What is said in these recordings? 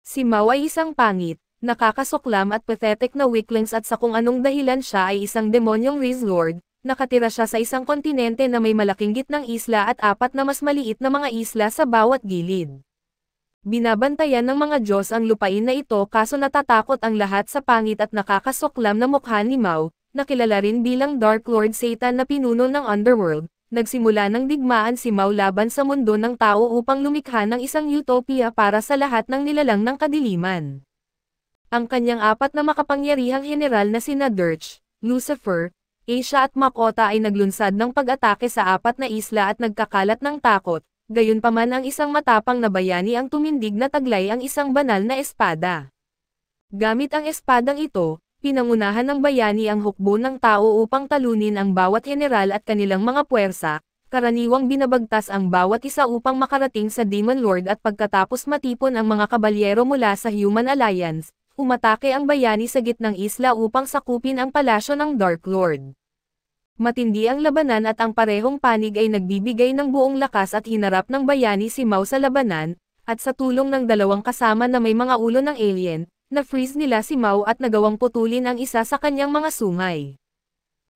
Si Mao ay isang pangit, nakakasuklam at pathetic na weaklings at sa kung anong dahilan siya ay isang demonyong Riz Lord, nakatira siya sa isang kontinente na may malaking gitnang isla at apat na mas maliit na mga isla sa bawat gilid. Binabantayan ng mga Diyos ang lupain na ito kaso natatakot ang lahat sa pangit at nakakasuklam na mukha ni Mao, na kilala rin bilang Dark Lord Satan na pinuno ng Underworld. Nagsimula ng digmaan si Mao laban sa mundo ng tao upang lumikha ng isang utopia para sa lahat ng nilalang ng kadiliman. Ang kanyang apat na makapangyarihang general na sina Dirch, Lucifer, Asia at Makota ay naglunsad ng pag-atake sa apat na isla at nagkakalat ng takot, gayunpaman ang isang matapang na bayani ang tumindig na taglay ang isang banal na espada. Gamit ang espadang ito, pinangunahan ng bayani ang hukbo ng tao upang talunin ang bawat general at kanilang mga puwersa, karaniwang binabagtas ang bawat isa upang makarating sa Demon Lord at pagkatapos matipon ang mga kabalyero mula sa Human Alliance, umatake ang bayani sa gitnang isla upang sakupin ang palasyo ng Dark Lord. Matindi ang labanan at ang parehong panig ay nagbibigay ng buong lakas at hinarap ng bayani si Mao sa labanan, at sa tulong ng dalawang kasama na may mga ulo ng alien, na-freeze nila si Mao at nagawang putulin ang isa sa kanyang mga sungay.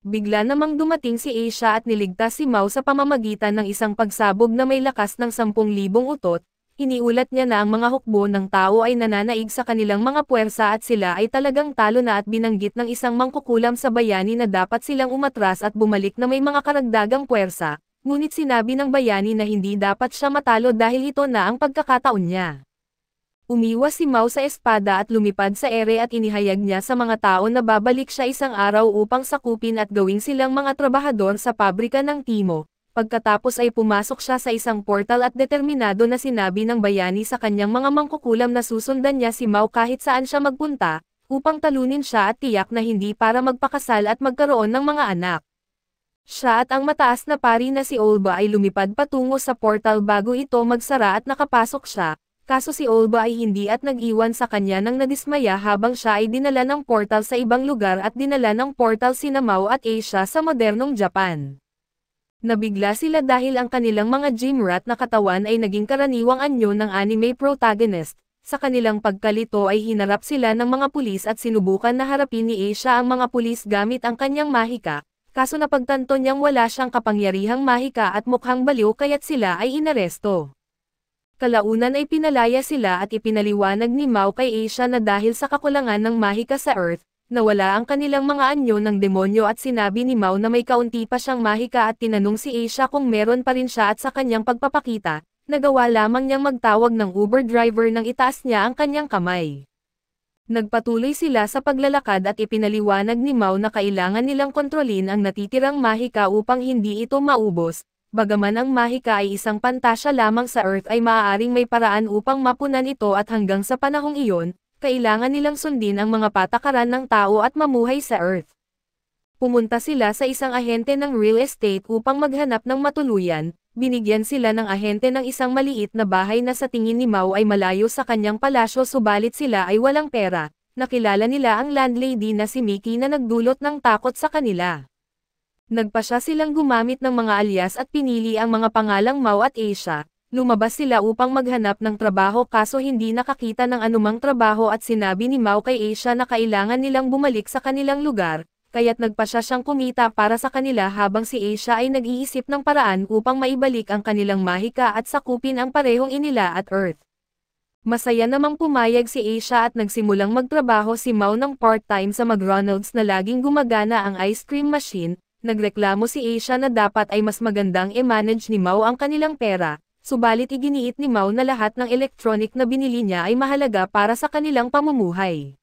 Bigla namang dumating si Asia at niligtas si Mao sa pamamagitan ng isang pagsabog na may lakas ng 10,000 utot. Iniulat niya na ang mga hukbo ng tao ay nananaig sa kanilang mga puwersa at sila ay talagang talo na at binanggit ng isang mangkukulam sa bayani na dapat silang umatras at bumalik na may mga karagdagang puwersa, ngunit sinabi ng bayani na hindi dapat siya matalo dahil ito na ang pagkakataon niya. Umiwas si Mao sa espada at lumipad sa ere at inihayag niya sa mga tao na babalik siya isang araw upang sakupin at gawing silang mga trabahador sa pabrika ng Timo. Pagkatapos ay pumasok siya sa isang portal at determinado na sinabi ng bayani sa kanyang mga mangkukulam na susundan niya si Mao kahit saan siya magpunta, upang talunin siya at tiyak na hindi para magpakasal at magkaroon ng mga anak. Siya at ang mataas na pari na si Olba ay lumipad patungo sa portal bago ito magsara at nakapasok siya. Kaso si Olba ay hindi at nag-iwan sa kanya ng nadismaya habang siya ay dinala ng portal sa ibang lugar at dinala ng portal sina Mao at Asia sa modernong Japan. Nabigla sila dahil ang kanilang mga gym rat na katawan ay naging karaniwang anyo ng anime protagonist. Sa kanilang pagkalito ay hinarap sila ng mga pulis at sinubukan na harapin ni Asia ang mga pulis gamit ang kanyang mahika, kaso napagtanto niyang wala siyang kapangyarihang mahika at mukhang baliw kaya't sila ay inaresto. Kalaunan ay pinalaya sila at ipinaliwanag ni Mao kay Asia na dahil sa kakulangan ng mahika sa Earth, nawala ang kanilang mga anyo ng demonyo at sinabi ni Mao na may kaunti pa siyang mahika at tinanong si Asia kung meron pa rin siya at sa kanyang pagpapakita, nagawa lamang niyang magtawag ng Uber driver nang itaas niya ang kanyang kamay. Nagpatuloy sila sa paglalakad at ipinaliwanag ni Mao na kailangan nilang kontrolin ang natitirang mahika upang hindi ito maubos. Bagaman ang mahika ay isang pantasya lamang sa Earth ay maaaring may paraan upang mapunan ito at hanggang sa panahong iyon, kailangan nilang sundin ang mga patakaran ng tao at mamuhay sa Earth. Pumunta sila sa isang ahente ng real estate upang maghanap ng matuluyan, binigyan sila ng ahente ng isang maliit na bahay na sa tingin ni Mao ay malayo sa kanyang palasyo subalit sila ay walang pera, nakilala nila ang landlady na si Mickey na nagdulot ng takot sa kanila. Nagpasya silang gumamit ng mga alias at pinili ang mga pangalang Mao at Asia. Lumabas sila upang maghanap ng trabaho kaso hindi nakakita ng anumang trabaho at sinabi ni Mao kay Asia na kailangan nilang bumalik sa kanilang lugar, kaya't nagpasya siyang kumita para sa kanila habang si Asia ay nag-iisip ng paraan upang maibalik ang kanilang mahika at sakupin ang parehong inila at Earth. Masaya namang pumayag si Asia at nagsimulang magtrabaho si Mao ng part-time sa McDonald's na laging gumagana ang ice cream machine. Nagreklamo si Asia na dapat ay mas magandang i-manage ni Mao ang kanilang pera, subalit iginiit ni Mao na lahat ng electronic na binili niya ay mahalaga para sa kanilang pamumuhay.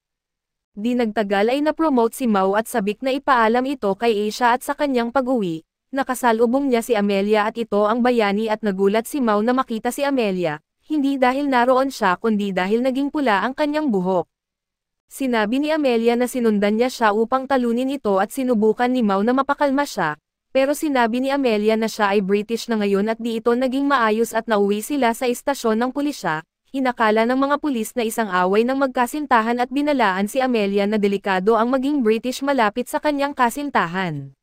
Di nagtagal ay na-promote si Mao at sabik na ipaalam ito kay Asia at sa kanyang pag-uwi, nakasalubong niya si Amelia at ito ang bayani at nagulat si Mao na makita si Amelia, hindi dahil naroon siya kundi dahil naging pula ang kanyang buhok. Sinabi ni Amelia na sinundan niya siya upang talunin ito at sinubukan ni Mao na mapakalma siya, pero sinabi ni Amelia na siya ay British na ngayon at di ito naging maayos at nauwi sila sa istasyon ng pulisya. Inakala ng mga pulis na isang away ng magkasintahan at binalaan si Amelia na delikado ang maging British malapit sa kanyang kasintahan.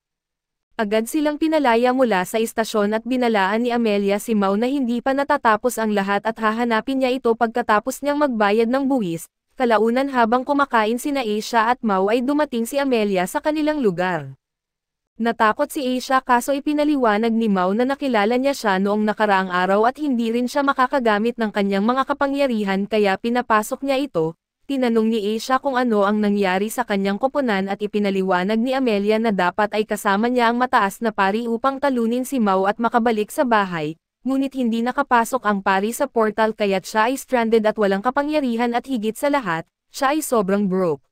Agad silang pinalaya mula sa istasyon at binalaan ni Amelia si Mao na hindi pa natatapos ang lahat at hahanapin niya ito pagkatapos niyang magbayad ng buwis. Kalaunan habang kumakain sina Asia at Mao ay dumating si Amelia sa kanilang lugar. Natakot si Asia kaso ipinaliwanag ni Mao na nakilala niya siya noong nakaraang araw at hindi rin siya makakagamit ng kanyang mga kapangyarihan kaya pinapasok niya ito. Tinanong ni Asia kung ano ang nangyari sa kanyang koponan at ipinaliwanag ni Amelia na dapat ay kasama niya ang mataas na pari upang talunin si Mao at makabalik sa bahay, ngunit hindi nakapasok ang pari sa portal kaya't siya ay stranded at walang kapangyarihan at higit sa lahat, siya ay sobrang broke.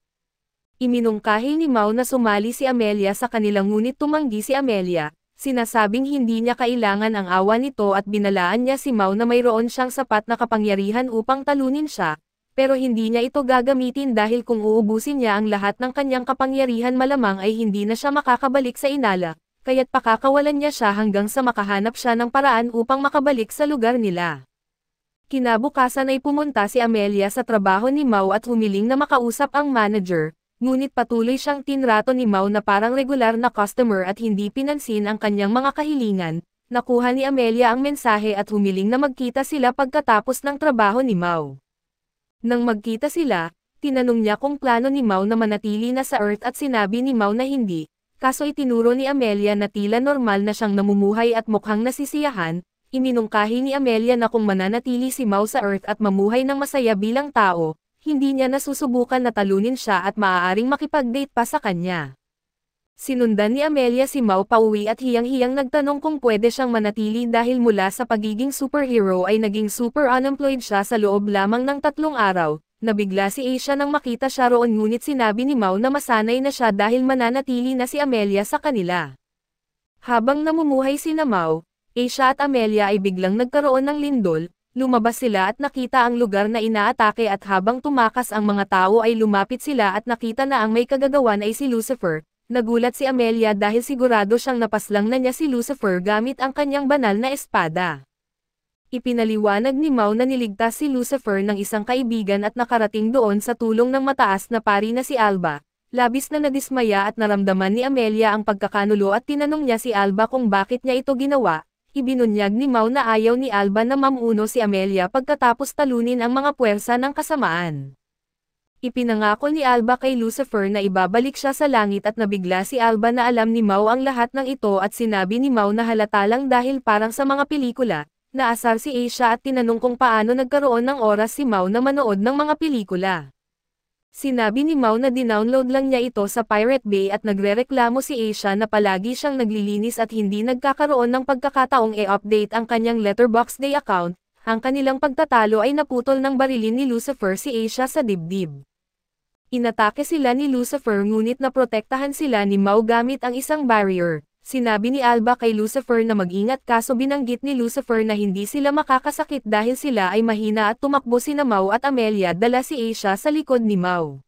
Iminungkahi ni Mao na sumali si Amelia sa kanilang ngunit tumanggi si Amelia, sinasabing hindi niya kailangan ang awa nito at binalaan niya si Mao na mayroon siyang sapat na kapangyarihan upang talunin siya. Pero hindi niya ito gagamitin dahil kung uubusin niya ang lahat ng kanyang kapangyarihan malamang ay hindi na siya makakabalik sa Inala, kaya't pakakawalan niya siya hanggang sa makahanap siya ng paraan upang makabalik sa lugar nila. Kinabukasan ay pumunta si Amelia sa trabaho ni Mao at humiling na makausap ang manager, ngunit patuloy siyang tinrato ni Mao na parang regular na customer at hindi pinansin ang kanyang mga kahilingan. Nakuha ni Amelia ang mensahe at humiling na magkita sila pagkatapos ng trabaho ni Mao. Nang magkita sila, tinanong niya kung plano ni Mao na manatili na sa Earth at sinabi ni Mao na hindi, kaso itinuro ni Amelia na tila normal na siyang namumuhay at mukhang nasisiyahan. Iminungkahi ni Amelia na kung mananatili si Mao sa Earth at mamuhay ng masaya bilang tao, hindi niya nasusubukan na talunin siya at maaaring makipag-date pa sa kanya. Sinundan ni Amelia si Mao pauwi at hiyang-hiyang nagtanong kung pwede siyang manatili dahil mula sa pagiging superhero ay naging super unemployed siya sa loob lamang ng 3 araw. Nabigla si Asia nang makita siya roon ngunit sinabi ni Mao na masanay na siya dahil mananatili na si Amelia sa kanila. Habang namumuhay sina Mao, Asia at Amelia ay biglang nagkaroon ng lindol, lumabas sila at nakita ang lugar na inaatake at habang tumakas ang mga tao ay lumapit sila at nakita na ang may kagagawan ay si Lucifer. Nagulat si Amelia dahil sigurado siyang napaslang na niya si Lucifer gamit ang kanyang banal na espada. Ipinaliwanag ni Mao na niligtas si Lucifer ng isang kaibigan at nakarating doon sa tulong ng mataas na pari na si Alba. Labis na nadismaya at naramdaman ni Amelia ang pagkakanulo at tinanong niya si Alba kung bakit niya ito ginawa. Ibinunyag ni Mao na ayaw ni Alba na mamuno si Amelia pagkatapos talunin ang mga puwersa ng kasamaan. Ipinangako ni Alba kay Lucifer na ibabalik siya sa langit at nabigla si Alba na alam ni Mao ang lahat ng ito at sinabi ni Mao na halata lang dahil parang sa mga pelikula. Naasar si Asia at tinanong kung paano nagkaroon ng oras si Mao na manood ng mga pelikula. Sinabi ni Mao na dinownload lang niya ito sa Pirate Bay at nagrereklamo si Asia na palagi siyang naglilinis at hindi nagkakaroon ng pagkakataong i-update ang kanyang Letterboxd account. Ang kanilang pagtatalo ay naputol ng barilin ni Lucifer si Asia sa dibdib. Inatake sila ni Lucifer ngunit naprotektahan sila ni Mao gamit ang isang barrier. Sinabi ni Alba kay Lucifer na mag-ingat kaso binanggit ni Lucifer na hindi sila makakasakit dahil sila ay mahina at tumakbo sina Mao at Amelia dala si Asia sa likod ni Mao.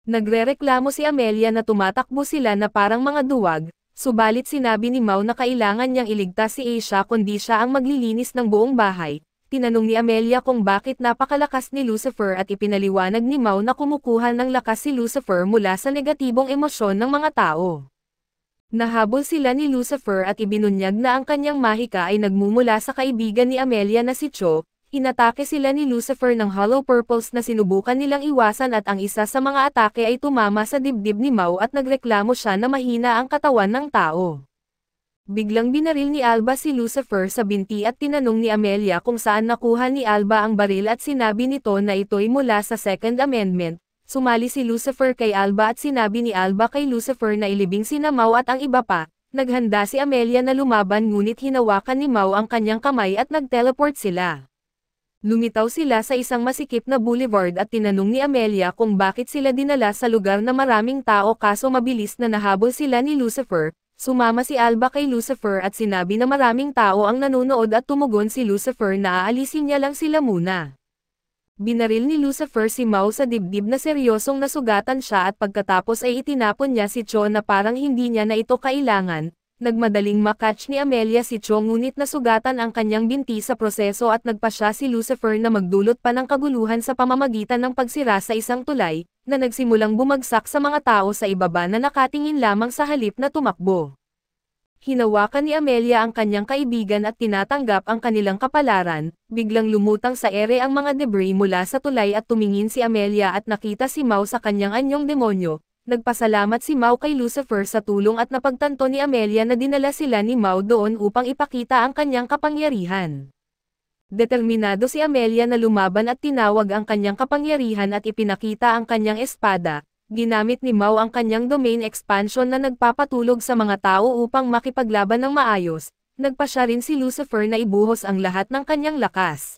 Nagrereklamo si Amelia na tumatakbo sila na parang mga duwag, subalit sinabi ni Mao na kailangan niyang iligtas si Asia kundi siya ang maglilinis ng buong bahay. Tinanong ni Amelia kung bakit napakalakas ni Lucifer at ipinaliwanag ni Mao na kumukuha ng lakas si Lucifer mula sa negatibong emosyon ng mga tao. Nahabol sila ni Lucifer at ibinunyag na ang kanyang mahika ay nagmumula sa kaibigan ni Amelia na si Cho. Inatake sila ni Lucifer ng hollow purples na sinubukan nilang iwasan at ang isa sa mga atake ay tumama sa dibdib ni Mao at nagreklamo siya na mahina ang katawan ng tao. Biglang binaril ni Alba si Lucifer sa binti at tinanong ni Amelia kung saan nakuha ni Alba ang baril at sinabi nito na ito'y mula sa Second Amendment. Sumali si Lucifer kay Alba at sinabi ni Alba kay Lucifer na ilibing sina Mao at ang iba pa. Naghanda si Amelia na lumaban ngunit hinawakan ni Mao ang kanyang kamay at nag-teleport sila. Lumitaw sila sa isang masikip na boulevard at tinanong ni Amelia kung bakit sila dinala sa lugar na maraming tao kaso mabilis na nahabol sila ni Lucifer. Sumama si Alba kay Lucifer at sinabi na maraming tao ang nanonood at tumugon si Lucifer na aalisin niya lang sila muna. Binaril ni Lucifer si Mao sa dibdib na seryosong nasugatan siya at pagkatapos ay itinapon niya si Cho na parang hindi niya na ito kailangan. Nagmadaling makatch ni Amelia si Cho ngunit nasugatan ang kanyang binti sa proseso at nagpasya si Lucifer na magdulot pa ng kaguluhan sa pamamagitan ng pagsira sa isang tulay, na nagsimulang bumagsak sa mga tao sa ibaba na nakatingin lamang sa halip na tumakbo. Hinawakan ni Amelia ang kanyang kaibigan at tinatanggap ang kanilang kapalaran, biglang lumutang sa ere ang mga debris mula sa tulay at tumingin si Amelia at nakita si Mao sa kanyang anyong demonyo. Nagpasalamat si Mao kay Lucifer sa tulong at napagtanto ni Amelia na dinala sila ni Mao doon upang ipakita ang kanyang kapangyarihan. Determinado si Amelia na lumaban at tinawag ang kanyang kapangyarihan at ipinakita ang kanyang espada. Ginamit ni Mao ang kanyang domain expansion na nagpapatulog sa mga tao upang makipaglaban ng maayos. Nagpasya rin si Lucifer na ibuhos ang lahat ng kanyang lakas.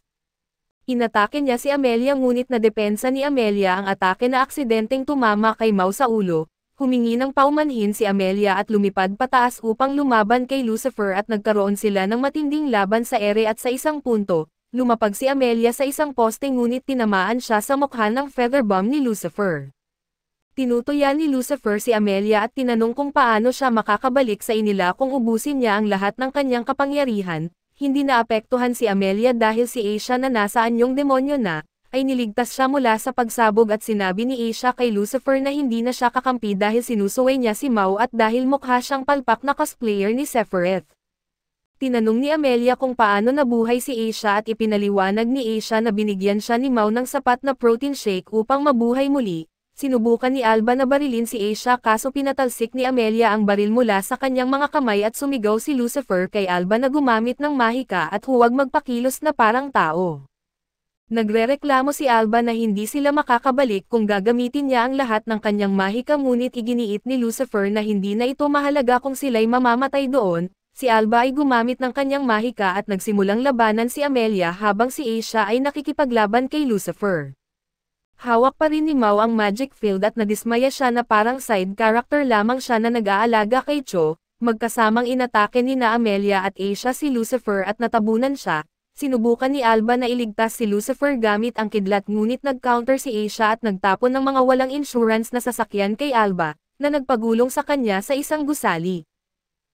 Inatake niya si Amelia ngunit nadepensa ni Amelia ang atake na aksidenteng tumama kay Mao sa ulo. Humingi ng paumanhin si Amelia at lumipad pataas upang lumaban kay Lucifer at nagkaroon sila ng matinding laban sa ere at sa isang punto, lumapag si Amelia sa isang poste ngunit tinamaan siya sa mukha ng feather bomb ni Lucifer. Tinutuyan ni Lucifer si Amelia at tinanong kung paano siya makakabalik sa inila kung ubusin niya ang lahat ng kanyang kapangyarihan. Hindi naapektuhan si Amelia dahil si Asia na nasa anyong demonyo na, ay niligtas siya mula sa pagsabog at sinabi ni Asia kay Lucifer na hindi na siya kakampi dahil sinusuway niya si Mao at dahil mukha siyang palpak na cosplayer ni Sephiroth. Tinanong ni Amelia kung paano nabuhay si Asia at ipinaliwanag ni Asia na binigyan siya ni Mao ng sapat na protein shake upang mabuhay muli. Sinubukan ni Alba na barilin si Asia kaso pinatalsik ni Amelia ang baril mula sa kanyang mga kamay at sumigaw si Lucifer kay Alba na gumamit ng mahika at huwag magpakilos na parang tao. Nagrereklamo si Alba na hindi sila makakabalik kung gagamitin niya ang lahat ng kanyang mahika ngunit iginiit ni Lucifer na hindi na ito mahalaga kung sila'y mamamatay doon. Si Alba ay gumamit ng kanyang mahika at nagsimulang labanan si Amelia habang si Asia ay nakikipaglaban kay Lucifer. Hawak pa rin ni Mao ang magic field at nadismaya siya na parang side character lamang siya na nag-aalaga kay Cho. Magkasamang inatake ni na Amelia at Asia si Lucifer at natabunan siya. Sinubukan ni Alba na iligtas si Lucifer gamit ang kidlat ngunit nag-counter si Asia at nagtapon ng mga walang insurance na sasakyan kay Alba, na nagpagulong sa kanya sa isang gusali.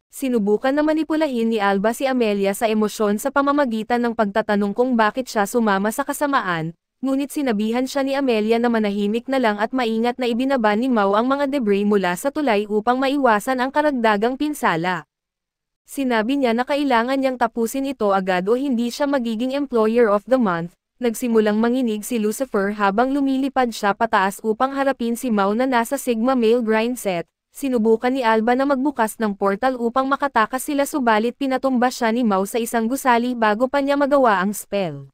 Sinubukan na manipulahin ni Alba si Amelia sa emosyon sa pamamagitan ng pagtatanong kung bakit siya sumama sa kasamaan. Ngunit sinabihan siya ni Amelia na manahimik na lang at maingat na ibinaba ni Mao ang mga debris mula sa tulay upang maiwasan ang karagdagang pinsala. Sinabi niya na kailangan niyang tapusin ito agad o hindi siya magiging Employer of the Month. Nagsimulang manginig si Lucifer habang lumilipad siya pataas upang harapin si Mao na nasa Sigma Male Grind Set. Sinubukan ni Alba na magbukas ng portal upang makatakas sila subalit pinatumba siya ni Mao sa isang gusali bago pa niya magawa ang spell.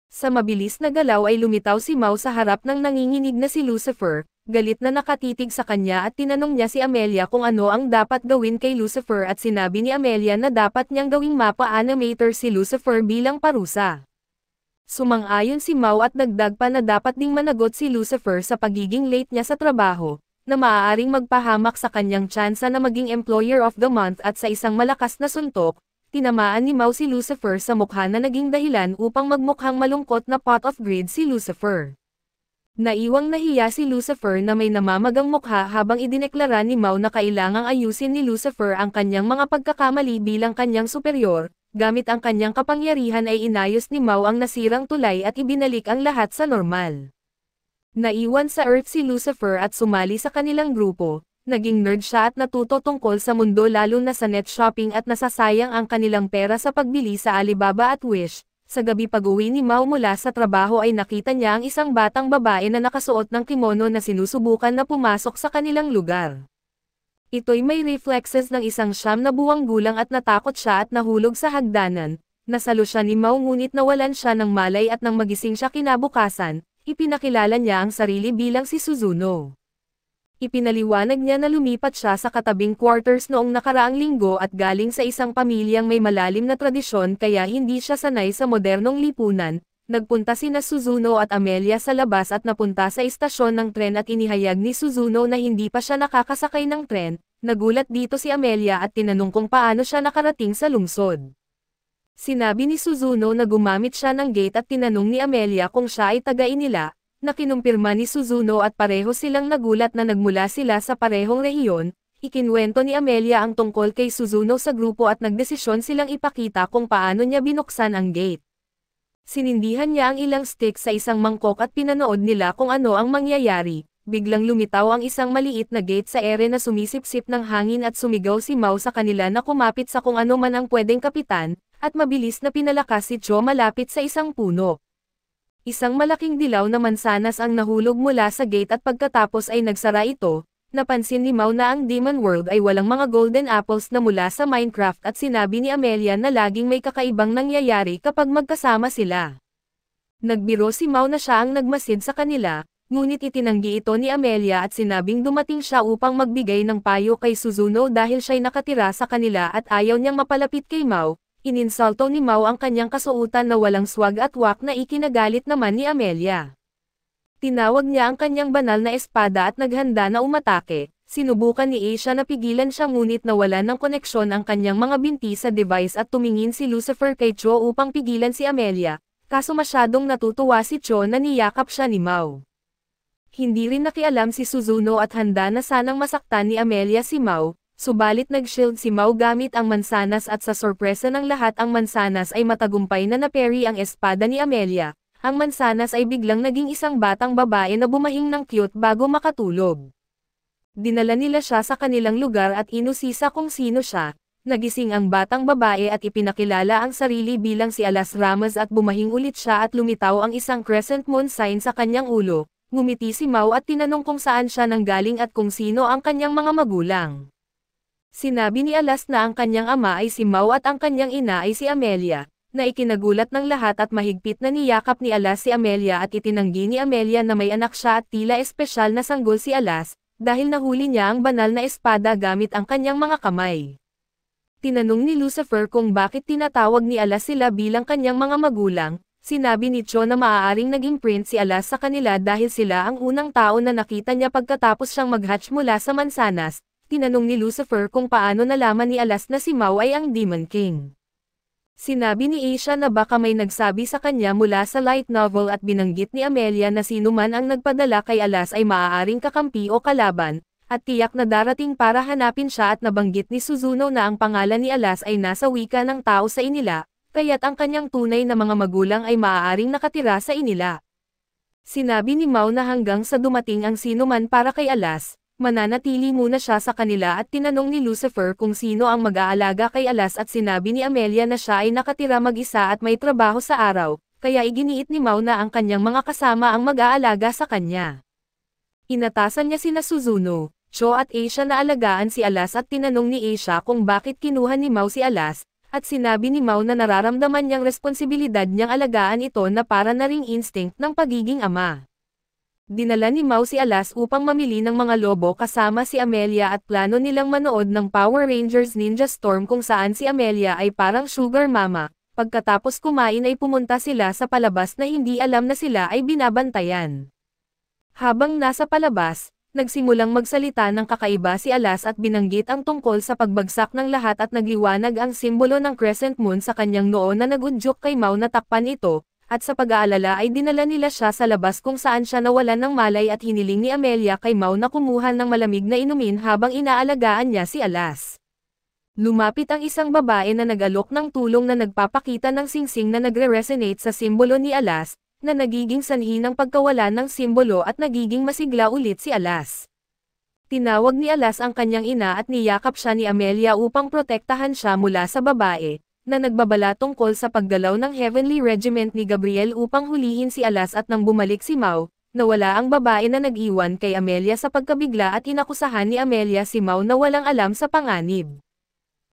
Sa mabilis na galaw ay lumitaw si Mao sa harap ng nanginginig na si Lucifer, galit na nakatitig sa kanya at tinanong niya si Amelia kung ano ang dapat gawin kay Lucifer at sinabi ni Amelia na dapat niyang gawing mapa animator si Lucifer bilang parusa. Sumang-ayon si Mao at dagdag pa na dapat ding managot si Lucifer sa pagiging late niya sa trabaho, na maaaring magpahamak sa kanyang tsansa na maging Employer of the Month at sa isang malakas na suntok. Tinamaan ni Mao si Lucifer sa mukha na naging dahilan upang magmukhang malungkot na pot of greed si Lucifer. Naiwang nahiya si Lucifer na may namamagang mukha habang idineklara ni Mao na kailangang ayusin ni Lucifer ang kanyang mga pagkakamali bilang kanyang superior. Gamit ang kanyang kapangyarihan ay inayos ni Mao ang nasirang tulay at ibinalik ang lahat sa normal. Naiwan sa Earth si Lucifer at sumali sa kanilang grupo. Naging nerd siya at natuto tungkol sa mundo lalo na sa net shopping at nasasayang ang kanilang pera sa pagbili sa Alibaba at Wish. Sa gabi pag-uwi ni Mao mula sa trabaho ay nakita niya ang isang batang babae na nakasuot ng kimono na sinusubukan na pumasok sa kanilang lugar. Ito'y may reflexes ng isang 9 na buwang gulang at natakot siya at nahulog sa hagdanan. Nasalo siya ni Mao ngunit nawalan siya ng malay at nang magising siya kinabukasan, ipinakilala niya ang sarili bilang si Suzuno. Ipinaliwanag niya na lumipat siya sa katabing quarters noong nakaraang linggo at galing sa isang pamilyang may malalim na tradisyon kaya hindi siya sanay sa modernong lipunan. Nagpunta sina Suzuno at Amelia sa labas at napunta sa istasyon ng tren at inihayag ni Suzuno na hindi pa siya nakakasakay ng tren. Nagulat dito si Amelia at tinanong kung paano siya nakarating sa lungsod. Sinabi ni Suzuno na gumamit siya ng gate at tinanong ni Amelia kung siya ay taga-Inila. Na kinumpirma ni Suzuno at pareho silang nagulat na nagmula sila sa parehong rehiyon. Ikinwento ni Amelia ang tungkol kay Suzuno sa grupo at nagdesisyon silang ipakita kung paano niya binuksan ang gate. Sinindihan niya ang ilang stick sa isang mangkok at pinanood nila kung ano ang mangyayari. biglang lumitaw ang isang maliit na gate sa ere na sumisipsip ng hangin at sumigaw si Mao sa kanila na kumapit sa kung ano man ang pwedeng kapitan, at mabilis na pinalakas si Cho malapit sa isang puno. Isang malaking dilaw na mansanas ang nahulog mula sa gate at pagkatapos ay nagsara ito. Napansin ni Mao na ang Demon World ay walang mga golden apples na mula sa Minecraft at sinabi ni Amelia na laging may kakaibang nangyayari kapag magkasama sila. Nagbiro si Mao na siya ang nagmasid sa kanila, ngunit itinanggi ito ni Amelia at sinabing dumating siya upang magbigay ng payo kay Suzuno dahil siya'y nakatira sa kanila at ayaw niyang mapalapit kay Mao. Ininsulto ni Mao ang kanyang kasuotan na walang swag at wak na ikinagalit naman ni Amelia. Tinawag niya ang kanyang banal na espada at naghanda na umatake. Sinubukan ni Asia na pigilan siya ngunit nawalan ng koneksyon ang kanyang mga binti sa device at tumingin si Lucifer kay Cho upang pigilan si Amelia, kaso masyadong natutuwa si Cho na niyakap siya ni Mao. Hindi rin nakialam si Suzuno at handa na sanang masaktan ni Amelia si Mao, subalit nag-shield si Mao gamit ang mansanas at sa sorpresa ng lahat ang mansanas ay matagumpay na naperi ang espada ni Amelia. Ang mansanas ay biglang naging isang batang babae na bumahing ng cute bago makatulog. Dinala nila siya sa kanilang lugar at inusisa kung sino siya. Nagising ang batang babae at ipinakilala ang sarili bilang si Alas Ramos at bumahing ulit siya at lumitaw ang isang crescent moon sign sa kanyang ulo. Ngumiti si Mao at tinanong kung saan siya nanggaling at kung sino ang kanyang mga magulang. Sinabi ni Alas na ang kanyang ama ay si Mao at ang kanyang ina ay si Amelia. Na ikinagulat ng lahat at mahigpit na niyakap ni Alas si Amelia at itinanggi ni Amelia na may anak siya at tila espesyal na sanggol si Alas, dahil nahuli niya ang banal na espada gamit ang kanyang mga kamay. Tinanong ni Lucifer kung bakit tinatawag ni Alas sila bilang kanyang mga magulang. Sinabi ni Cho na maaaring naging print si Alas sa kanila dahil sila ang unang tao na nakita niya pagkatapos siyang mag-hatch mula sa mansanas. Tinanong ni Lucifer kung paano nalaman ni Alas na si Mao ay ang Demon King. Sinabi ni Asia na baka may nagsabi sa kanya mula sa light novel at binanggit ni Amelia na sino man ang nagpadala kay Alas ay maaaring kakampi o kalaban, at tiyak na darating para hanapin siya at nabanggit ni Suzuno na ang pangalan ni Alas ay nasa wika ng tao sa inila, kaya't ang kanyang tunay na mga magulang ay maaaring nakatira sa inila. Sinabi ni Mao na hanggang sa dumating ang sino man para kay Alas, mananatili muna siya sa kanila at tinanong ni Lucifer kung sino ang mag-aalaga kay Alas at sinabi ni Amelia na siya ay nakatira mag-isa at may trabaho sa araw, kaya iginiit ni Mao na ang kanyang mga kasama ang mag-aalaga sa kanya. Inatasan niya sina Suzuno, Cho at Asia na alagaan si Alas at tinanong ni Asia kung bakit kinuha ni Mao si Alas, at sinabi ni Mao na nararamdaman niyang responsibilidad niyang alagaan ito na para na ring instinct ng pagiging ama. Dinala ni Mao si Alas upang mamili ng mga lobo kasama si Amelia at plano nilang manood ng Power Rangers Ninja Storm kung saan si Amelia ay parang sugar mama. Pagkatapos kumain ay pumunta sila sa palabas na hindi alam na sila ay binabantayan. Habang nasa palabas, nagsimulang magsalita ng kakaiba si Alas at binanggit ang tungkol sa pagbagsak ng lahat at nagliwanag ang simbolo ng crescent moon sa kanyang noo na nagudyok kay Mao na takpan ito. At sa pag-aalala ay dinala nila siya sa labas kung saan siya nawalan ng malay at hiniling ni Amelia kay Mao na kumuha ng malamig na inumin habang inaalagaan niya si Alas. Lumapit ang isang babae na nag-alok ng tulong na nagpapakita ng singsing na nagre-resonate sa simbolo ni Alas, na nagiging sanhi ng pagkawala ng simbolo at nagiging masigla ulit si Alas. Tinawag ni Alas ang kanyang ina at niyakap siya ni Amelia upang protektahan siya mula sa babae, na nagbabala tungkol sa paggalaw ng Heavenly Regiment ni Gabriel upang hulihin si Alas at nang bumalik si Mao, nawala ang babae na nag-iwan kay Amelia sa pagkabigla at inakusahan ni Amelia si Mao na walang alam sa panganib.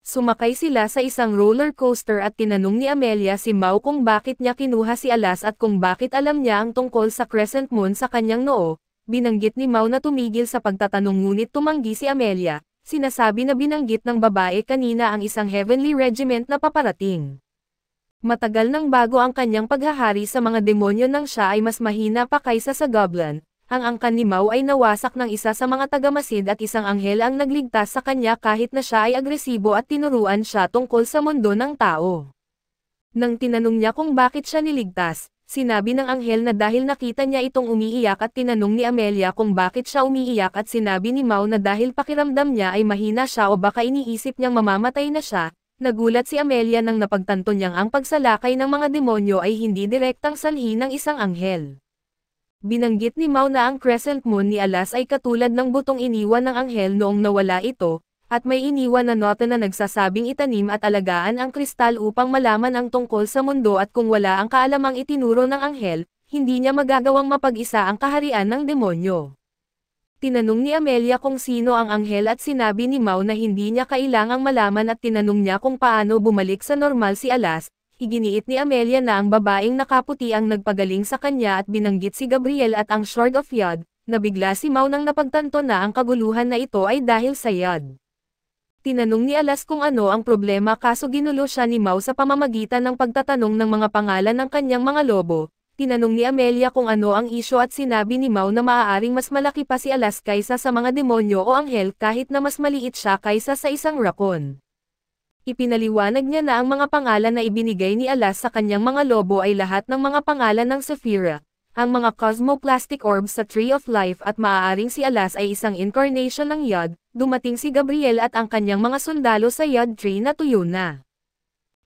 Sumakay sila sa isang roller coaster at tinanong ni Amelia si Mao kung bakit niya kinuha si Alas at kung bakit alam niya ang tungkol sa crescent moon sa kanyang noo. Binanggit ni Mao na tumigil sa pagtatanong ngunit tumanggi si Amelia. Sinasabi na binanggit ng babae kanina ang isang Heavenly Regiment na paparating. Matagal nang bago ang kanyang paghahari sa mga demonyo nang siya ay mas mahina pa kaysa sa goblin. Ang angkan ni Mao ay nawasak ng isa sa mga tagamasid at isang anghel ang nagligtas sa kanya kahit na siya ay agresibo at tinuruan siya tungkol sa mundo ng tao. Nang tinanong niya kung bakit siya niligtas, sinabi ng anghel na dahil nakita niya itong umiiyak at tinanong ni Amelia kung bakit siya umiiyak at sinabi ni Mao na dahil pakiramdam niya ay mahina siya o baka iniisip niyang mamamatay na siya. Nagulat si Amelia nang napagtanto niyang ang pagsalakay ng mga demonyo ay hindi direktang sanhi ng isang anghel. Binanggit ni Mao na ang crescent moon ni Alas ay katulad ng butong iniwan ng anghel noong nawala ito, at may iniwan na nota na nagsasabing itanim at alagaan ang kristal upang malaman ang tungkol sa mundo at kung wala ang kaalamang itinuro ng anghel, hindi niya magagawang mapag-isa ang kaharian ng demonyo. Tinanong ni Amelia kung sino ang anghel at sinabi ni Mao na hindi niya kailangang malaman at tinanong niya kung paano bumalik sa normal si Alas. Iginiit ni Amelia na ang babaeng nakaputi ang nagpagaling sa kanya at binanggit si Gabriel at ang Sword of Yod. Nabigla si Mao nang napagtanto na ang kaguluhan na ito ay dahil sa Yod. Tinanong ni Alas kung ano ang problema kaso ginulo siya ni Mao sa pamamagitan ng pagtatanong ng mga pangalan ng kanyang mga lobo. Tinanong ni Amelia kung ano ang isyo at sinabi ni Mao na maaaring mas malaki pa si Alas kaysa sa mga demonyo o anghel kahit na mas maliit siya kaysa sa isang raccoon. Ipinaliwanag niya na ang mga pangalan na ibinigay ni Alas sa kanyang mga lobo ay lahat ng mga pangalan ng Sephira, ang mga cosmoplastic orbs sa Tree of Life at maaaring si Alas ay isang incarnation ng Yod. Dumating si Gabriel at ang kanyang mga sundalo sa Yod Tree na tuyo na.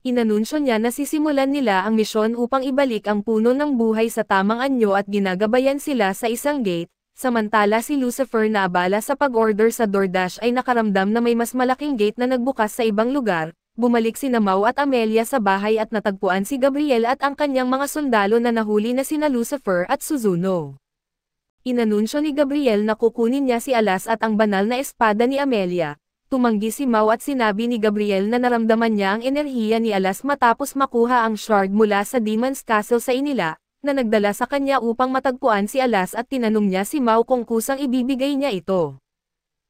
Inanunsyo niya na sisimulan nila ang misyon upang ibalik ang puno ng buhay sa tamang anyo at ginagabayan sila sa isang gate, samantala si Lucifer na abala sa pag-order sa DoorDash ay nakaramdam na may mas malaking gate na nagbukas sa ibang lugar. Bumalik sina Mao at Amelia sa bahay at natagpuan si Gabriel at ang kanyang mga sundalo na nahuli na sina Lucifer at Suzuno. Inanunsyo ni Gabriel na kukunin niya si Alas at ang banal na espada ni Amelia. Tumanggi si Mao at sinabi ni Gabriel na naramdaman niya ang enerhiya ni Alas matapos makuha ang shard mula sa Demon's Castle sa Inila, na nagdala sa kanya upang matagpuan si Alas at tinanong niya si Mao kung kusang ibibigay niya ito.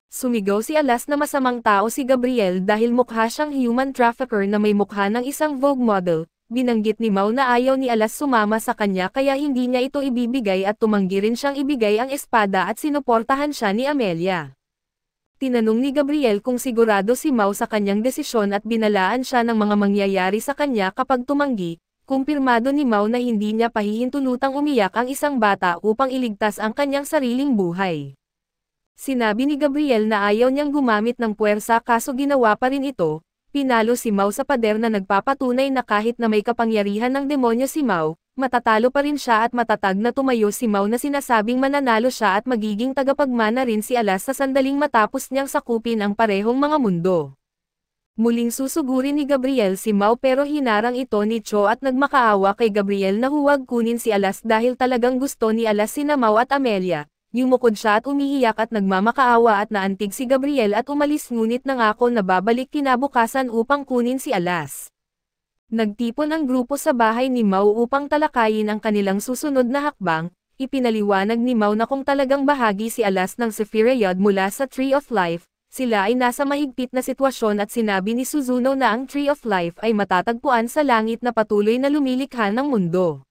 Sumigaw si Alas na masamang tao si Gabriel dahil mukha siyang human trafficker na may mukha ng isang Vogue model. Binanggit ni Mao na ayaw ni Alas sumama sa kanya kaya hindi niya ito ibibigay at tumanggi rin siyang ibigay ang espada at sinuportahan siya ni Amelia. Tinanong ni Gabriel kung sigurado si Mao sa kanyang desisyon at binalaan siya ng mga mangyayari sa kanya kapag tumanggi. Kumpirmado ni Mao na hindi niya pahihintulutang umiyak ang isang bata upang iligtas ang kanyang sariling buhay. Sinabi ni Gabriel na ayaw niyang gumamit ng puwersa kaso ginawa pa rin ito. Pinalo si Mao sa pader na nagpapatunay na kahit na may kapangyarihan ng demonyo si Mao, matatalo pa rin siya at matatag na tumayo si Mao na sinasabing mananalo siya at magiging tagapagmana rin si Alas sa sandaling matapos niyang sakupin ang parehong mga mundo. Muling susugurin ni Gabriel si Mao pero hinarang ito ni Cho at nagmakaawa kay Gabriel na huwag kunin si Alas dahil talagang gusto ni Alas sina Mao at Amelia. Yumukod siya at umiiyak at nagmamakaawa at naantig si Gabriel at umalis ngunit nangako na babalik kinabukasan upang kunin si Alas. Nagtipon ang grupo sa bahay ni Mao upang talakayin ang kanilang susunod na hakbang. Ipinaliwanag ni Mao na kung talagang bahagi si Alas ng Sephira Yod mula sa Tree of Life, sila ay nasa mahigpit na sitwasyon at sinabi ni Suzuno na ang Tree of Life ay matatagpuan sa langit na patuloy na lumilikha ng mundo.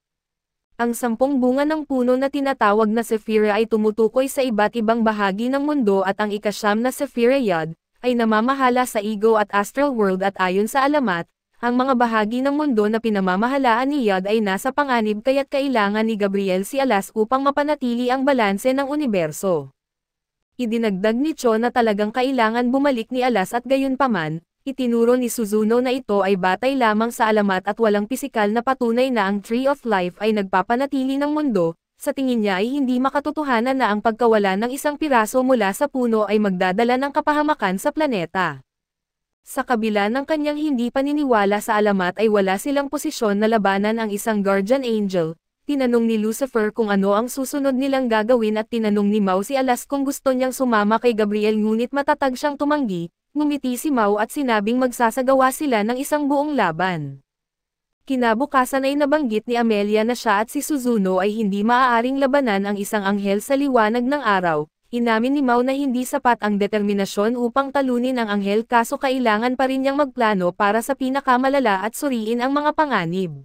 Ang 10 bunga ng puno na tinatawag na Sephira ay tumutukoy sa iba't ibang bahagi ng mundo at ang ika-9 na Sephira Yod ay namamahala sa ego at astral world at ayon sa alamat, ang mga bahagi ng mundo na pinamamahalaan ni Yod ay nasa panganib kaya't kailangan ni Gabriel si Alas upang mapanatili ang balanse ng universo. Idinagdag ni Cho na talagang kailangan bumalik ni Alas at gayunpaman, itinuro ni Suzuno na ito ay batay lamang sa alamat at walang pisikal na patunay na ang Tree of Life ay nagpapanatili ng mundo. Sa tingin niya ay hindi makatotohanan na ang pagkawala ng isang piraso mula sa puno ay magdadala ng kapahamakan sa planeta. Sa kabila ng kanyang hindi paniniwala sa alamat ay wala silang posisyon na labanan ang isang guardian angel. Tinanong ni Lucifer kung ano ang susunod nilang gagawin at tinanong ni Mao si Alas kung gusto niyang sumama kay Gabriel ngunit matatag siyang tumanggi. Ngumiti si Mao at sinabing magsasagawa sila ng isang buong laban. Kinabukasan ay nabanggit ni Amelia na siya at si Suzuno ay hindi maaaring labanan ang isang anghel sa liwanag ng araw. Inamin ni Mao na hindi sapat ang determinasyon upang talunin ang anghel kaso kailangan pa rin niyang magplano para sa pinakamalala at suriin ang mga panganib.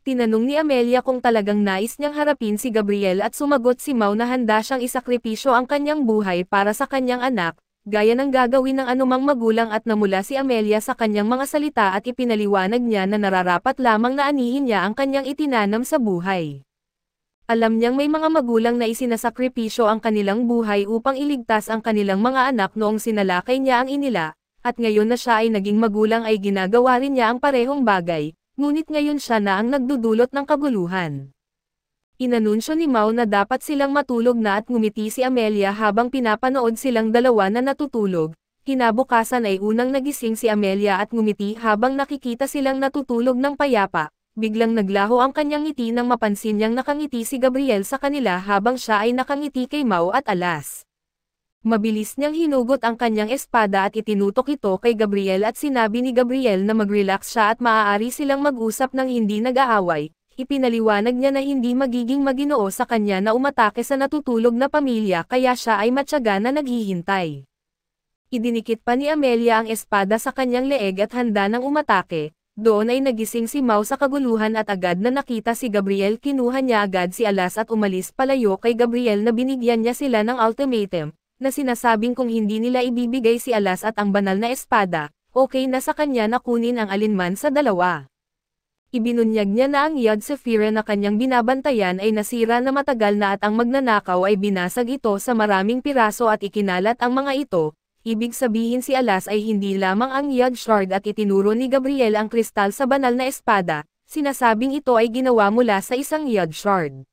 Tinanong ni Amelia kung talagang nais niyang harapin si Gabriel at sumagot si Mao na handa siyang isakripisyo ang kanyang buhay para sa kanyang anak. Gaya ng gagawin ng anumang magulang at namula si Amelia sa kanyang mga salita at ipinaliwanag niya na nararapat lamang na anihin niya ang kanyang itinanam sa buhay. Alam niyang may mga magulang na isinasakripisyo ang kanilang buhay upang iligtas ang kanilang mga anak noong sinalakay niya ang Inila, at ngayon na siya ay naging magulang ay ginagawa rin niya ang parehong bagay, ngunit ngayon siya na ang nagdudulot ng kaguluhan. Inanunsyo ni Mao na dapat silang matulog na at ngumiti si Amelia habang pinapanood silang dalawa na natutulog. Kinabukasan ay unang nagising si Amelia at ngumiti habang nakikita silang natutulog ng payapa. Biglang naglaho ang kanyang ngiti nang mapansin niyang nakangiti si Gabriel sa kanila habang siya ay nakangiti kay Mao at Alas. Mabilis niyang hinugot ang kanyang espada at itinutok ito kay Gabriel at sinabi ni Gabriel na mag-relax siya at maaari silang mag-usap ng hindi nag-aaway. Ipinaliwanag niya na hindi magiging maginoo sa kanya na umatake sa natutulog na pamilya kaya siya ay matyaga na naghihintay. Idinikit pa ni Amelia ang espada sa kanyang leeg at handa nang umatake. Doon ay nagising si Mao sa kaguluhan at agad na nakita si Gabriel. Kinuha niya agad si Alas at umalis palayo kay Gabriel na binigyan niya sila ng ultimatum, na sinasabing kung hindi nila ibibigay si Alas at ang banal na espada, okay na sa kanya na kunin ang alinman sa dalawa. Ibinunyag niya na ang Yod Sephira na kanyang binabantayan ay nasira na matagal na at ang magnanakaw ay binasag ito sa maraming piraso at ikinalat ang mga ito. Ibig sabihin si Alas ay hindi lamang ang Yod Shard at itinuro ni Gabriel ang kristal sa banal na espada, sinasabing ito ay ginawa mula sa isang Yod Shard.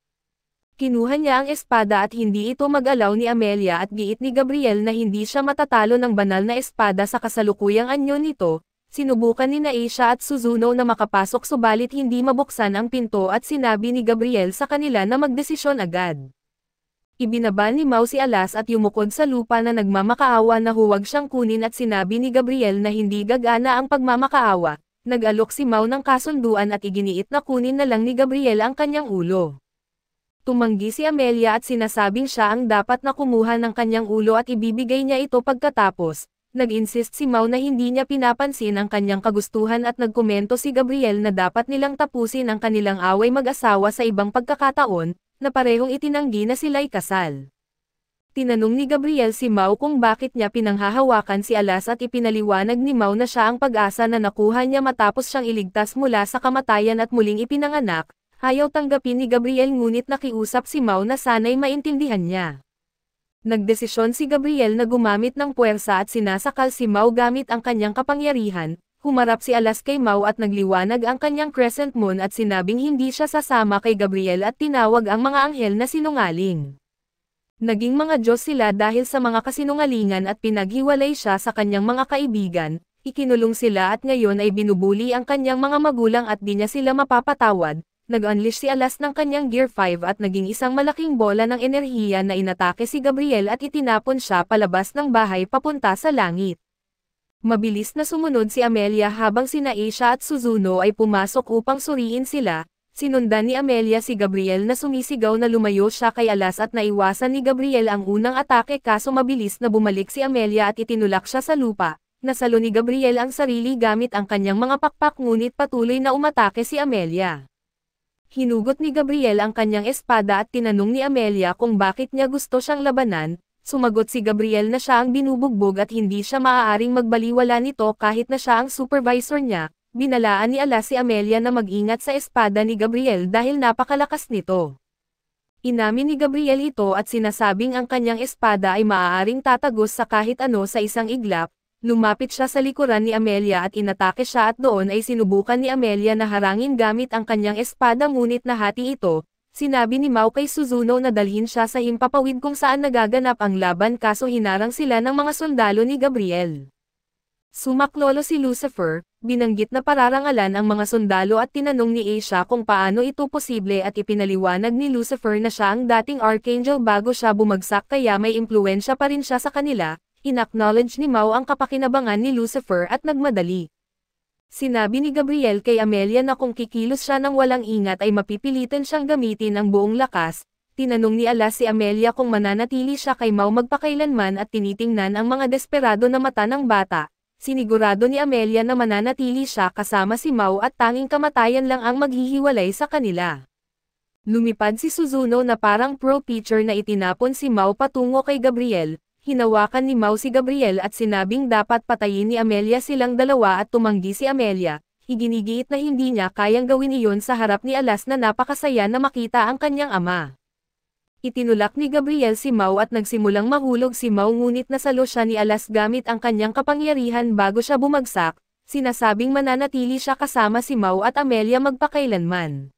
Kinuha niya ang espada at hindi ito mag-alaw ni Amelia at giit ni Gabriel na hindi siya matatalo ng banal na espada sa kasalukuyang anyo nito. Sinubukan ni Aisha at Suzuno na makapasok subalit hindi mabuksan ang pinto at sinabi ni Gabriel sa kanila na magdesisyon agad. Ibinaba ni Mao si Alas at yumukod sa lupa na nagmamakaawa na huwag siyang kunin at sinabi ni Gabriel na hindi gagana ang pagmamakaawa. Nag-alok si Mao ng kasunduan at iginiit na kunin na lang ni Gabriel ang kanyang ulo. Tumanggi si Amelia at sinasabing siya ang dapat na kumuha ng kanyang ulo at ibibigay niya ito pagkatapos. Nag-insist si Mao na hindi niya pinapansin ang kanyang kagustuhan at nagkomento si Gabriel na dapat nilang tapusin ang kanilang away mag-asawa sa ibang pagkakataon, na parehong itinanggi na sila'y kasal. Tinanong ni Gabriel si Mao kung bakit niya pinanghahawakan si Alas at ipinaliwanag ni Mao na siya ang pag-asa na nakuha niya matapos siyang iligtas mula sa kamatayan at muling ipinanganak. Ayaw tanggapin ni Gabriel ngunit nakiusap si Mao na sana'y maintindihan niya. Nagdesisyon si Gabriel na gumamit ng puwersa at sinasakal si Mao gamit ang kanyang kapangyarihan. Humarap si Alas kay Mao at nagliwanag ang kanyang crescent moon at sinabing hindi siya sasama kay Gabriel at tinawag ang mga anghel na sinungaling. Naging mga Diyos sila dahil sa mga kasinungalingan at pinaghiwalay siya sa kanyang mga kaibigan. Ikinulong sila at ngayon ay binubuli ang kanyang mga magulang at di niya sila mapapatawad. Nag-unleash si Alas ng kanyang Gear 5 at naging isang malaking bola ng enerhiya na inatake si Gabriel at itinapon siya palabas ng bahay papunta sa langit. Mabilis na sumunod si Amelia habang sina Aisha at Suzuno ay pumasok upang suriin sila. Sinundan ni Amelia si Gabriel na sumisigaw na lumayo siya kay Alas at naiwasan ni Gabriel ang unang atake kaso mabilis na bumalik si Amelia at itinulak siya sa lupa. Nasalo ni Gabriel ang sarili gamit ang kanyang mga pakpak ngunit patuloy na umatake si Amelia. Hinugot ni Gabriel ang kanyang espada at tinanong ni Amelia kung bakit niya gusto siyang labanan. Sumagot si Gabriel na siya ang binubugbog at hindi siya maaaring magbaliwala nito kahit na siya ang supervisor niya. Binalaan ni Alas si Amelia na mag-ingat sa espada ni Gabriel dahil napakalakas nito. Inamin ni Gabriel ito at sinasabing ang kanyang espada ay maaaring tatagos sa kahit ano sa isang iglap. Lumapit siya sa likuran ni Amelia at inatake siya at doon ay sinubukan ni Amelia na harangin gamit ang kanyang espada ngunit nahati ito. Sinabi ni Mao kay Suzuno na dalhin siya sa himpapawid kung saan nagaganap ang laban kaso hinarang sila ng mga sundalo ni Gabriel. Sumaklolo si Lucifer, binanggit na pararangalan ang mga sundalo at tinanong ni Aisha kung paano ito posible at ipinaliwanag ni Lucifer na siya ang dating Archangel bago siya bumagsak kaya may impluensya pa rin siya sa kanila. Inacknowledge ni Mao ang kapakinabangan ni Lucifer at nagmadali. Sinabi ni Gabriel kay Amelia na kung kikilos siya ng walang ingat ay mapipilitan siyang gamitin ang buong lakas. Tinanong ni Alas si Amelia kung mananatili siya kay Mao magpakailanman at tinitingnan ang mga desperado na mata ng bata. Sinigurado ni Amelia na mananatili siya kasama si Mao at tanging kamatayan lang ang maghihiwalay sa kanila. Lumipad si Suzuno na parang pro-pitcher na itinapon si Mao patungo kay Gabriel. Hinawakan ni Mao si Gabriel at sinabing dapat patayin ni Amelia silang dalawa at tumanggi si Amelia. Iginigiit na hindi niya kayang gawin iyon sa harap ni Alas na napakasaya na makita ang kanyang ama. Itinulak ni Gabriel si Mao at nagsimulang mahulog si Mao ngunit nasalo siya ni Alas gamit ang kanyang kapangyarihan bago siya bumagsak. Sinasabing mananatili siya kasama si Mao at Amelia magpakailanman.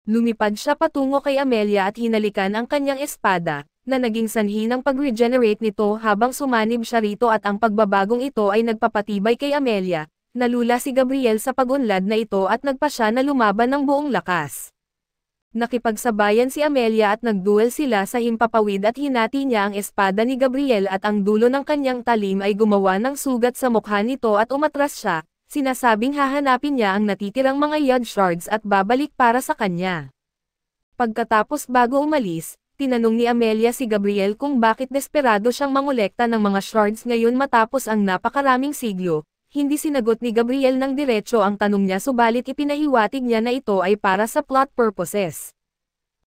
Lumipad siya patungo kay Amelia at hinalikan ang kanyang espada, na naging sanhi ng pag-regenerate nito habang sumanib siya rito at ang pagbabagong ito ay nagpapatibay kay Amelia. Nalula si Gabriel sa pag-unlad na ito at nagpa siya na lumaban ng buong lakas. Nakipagsabayan si Amelia at nagduel sila sa himpapawid at hinati niya ang espada ni Gabriel at ang dulo ng kanyang talim ay gumawa ng sugat sa mukha nito at umatras siya, sinasabing hahanapin niya ang natitirang mga Yod shards at babalik para sa kanya. Pagkatapos bago umalis, tinanong ni Amelia si Gabriel kung bakit desperado siyang mangolekta ng mga shards ngayon matapos ang napakaraming siglo. Hindi sinagot ni Gabriel ng diretso ang tanong niya subalit ipinahiwatig niya na ito ay para sa plot purposes.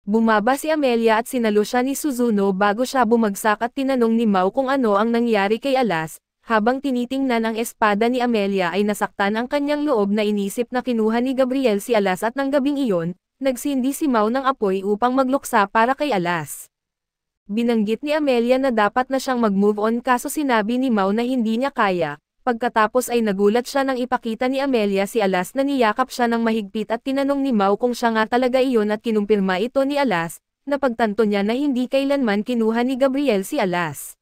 Bumaba si Amelia at sinalo siya ni Suzuno bago siya bumagsak at tinanong ni Mao kung ano ang nangyari kay Alas, habang tinitingnan ang espada ni Amelia ay nasaktan ang kanyang loob na inisip na kinuha ni Gabriel si Alas at ng gabing iyon, nagsindi si Mao ng apoy upang magluksa para kay Alas. Binanggit ni Amelia na dapat na siyang mag-move on kaso sinabi ni Mao na hindi niya kaya. Pagkatapos ay nagulat siya nang ipakita ni Amelia si Alas na niyakap siya ng mahigpit at tinanong ni Mao kung siya nga talaga iyon at kinumpirma ito ni Alas, na pagtanto niya na hindi kailanman kinuha ni Gabriel si Alas.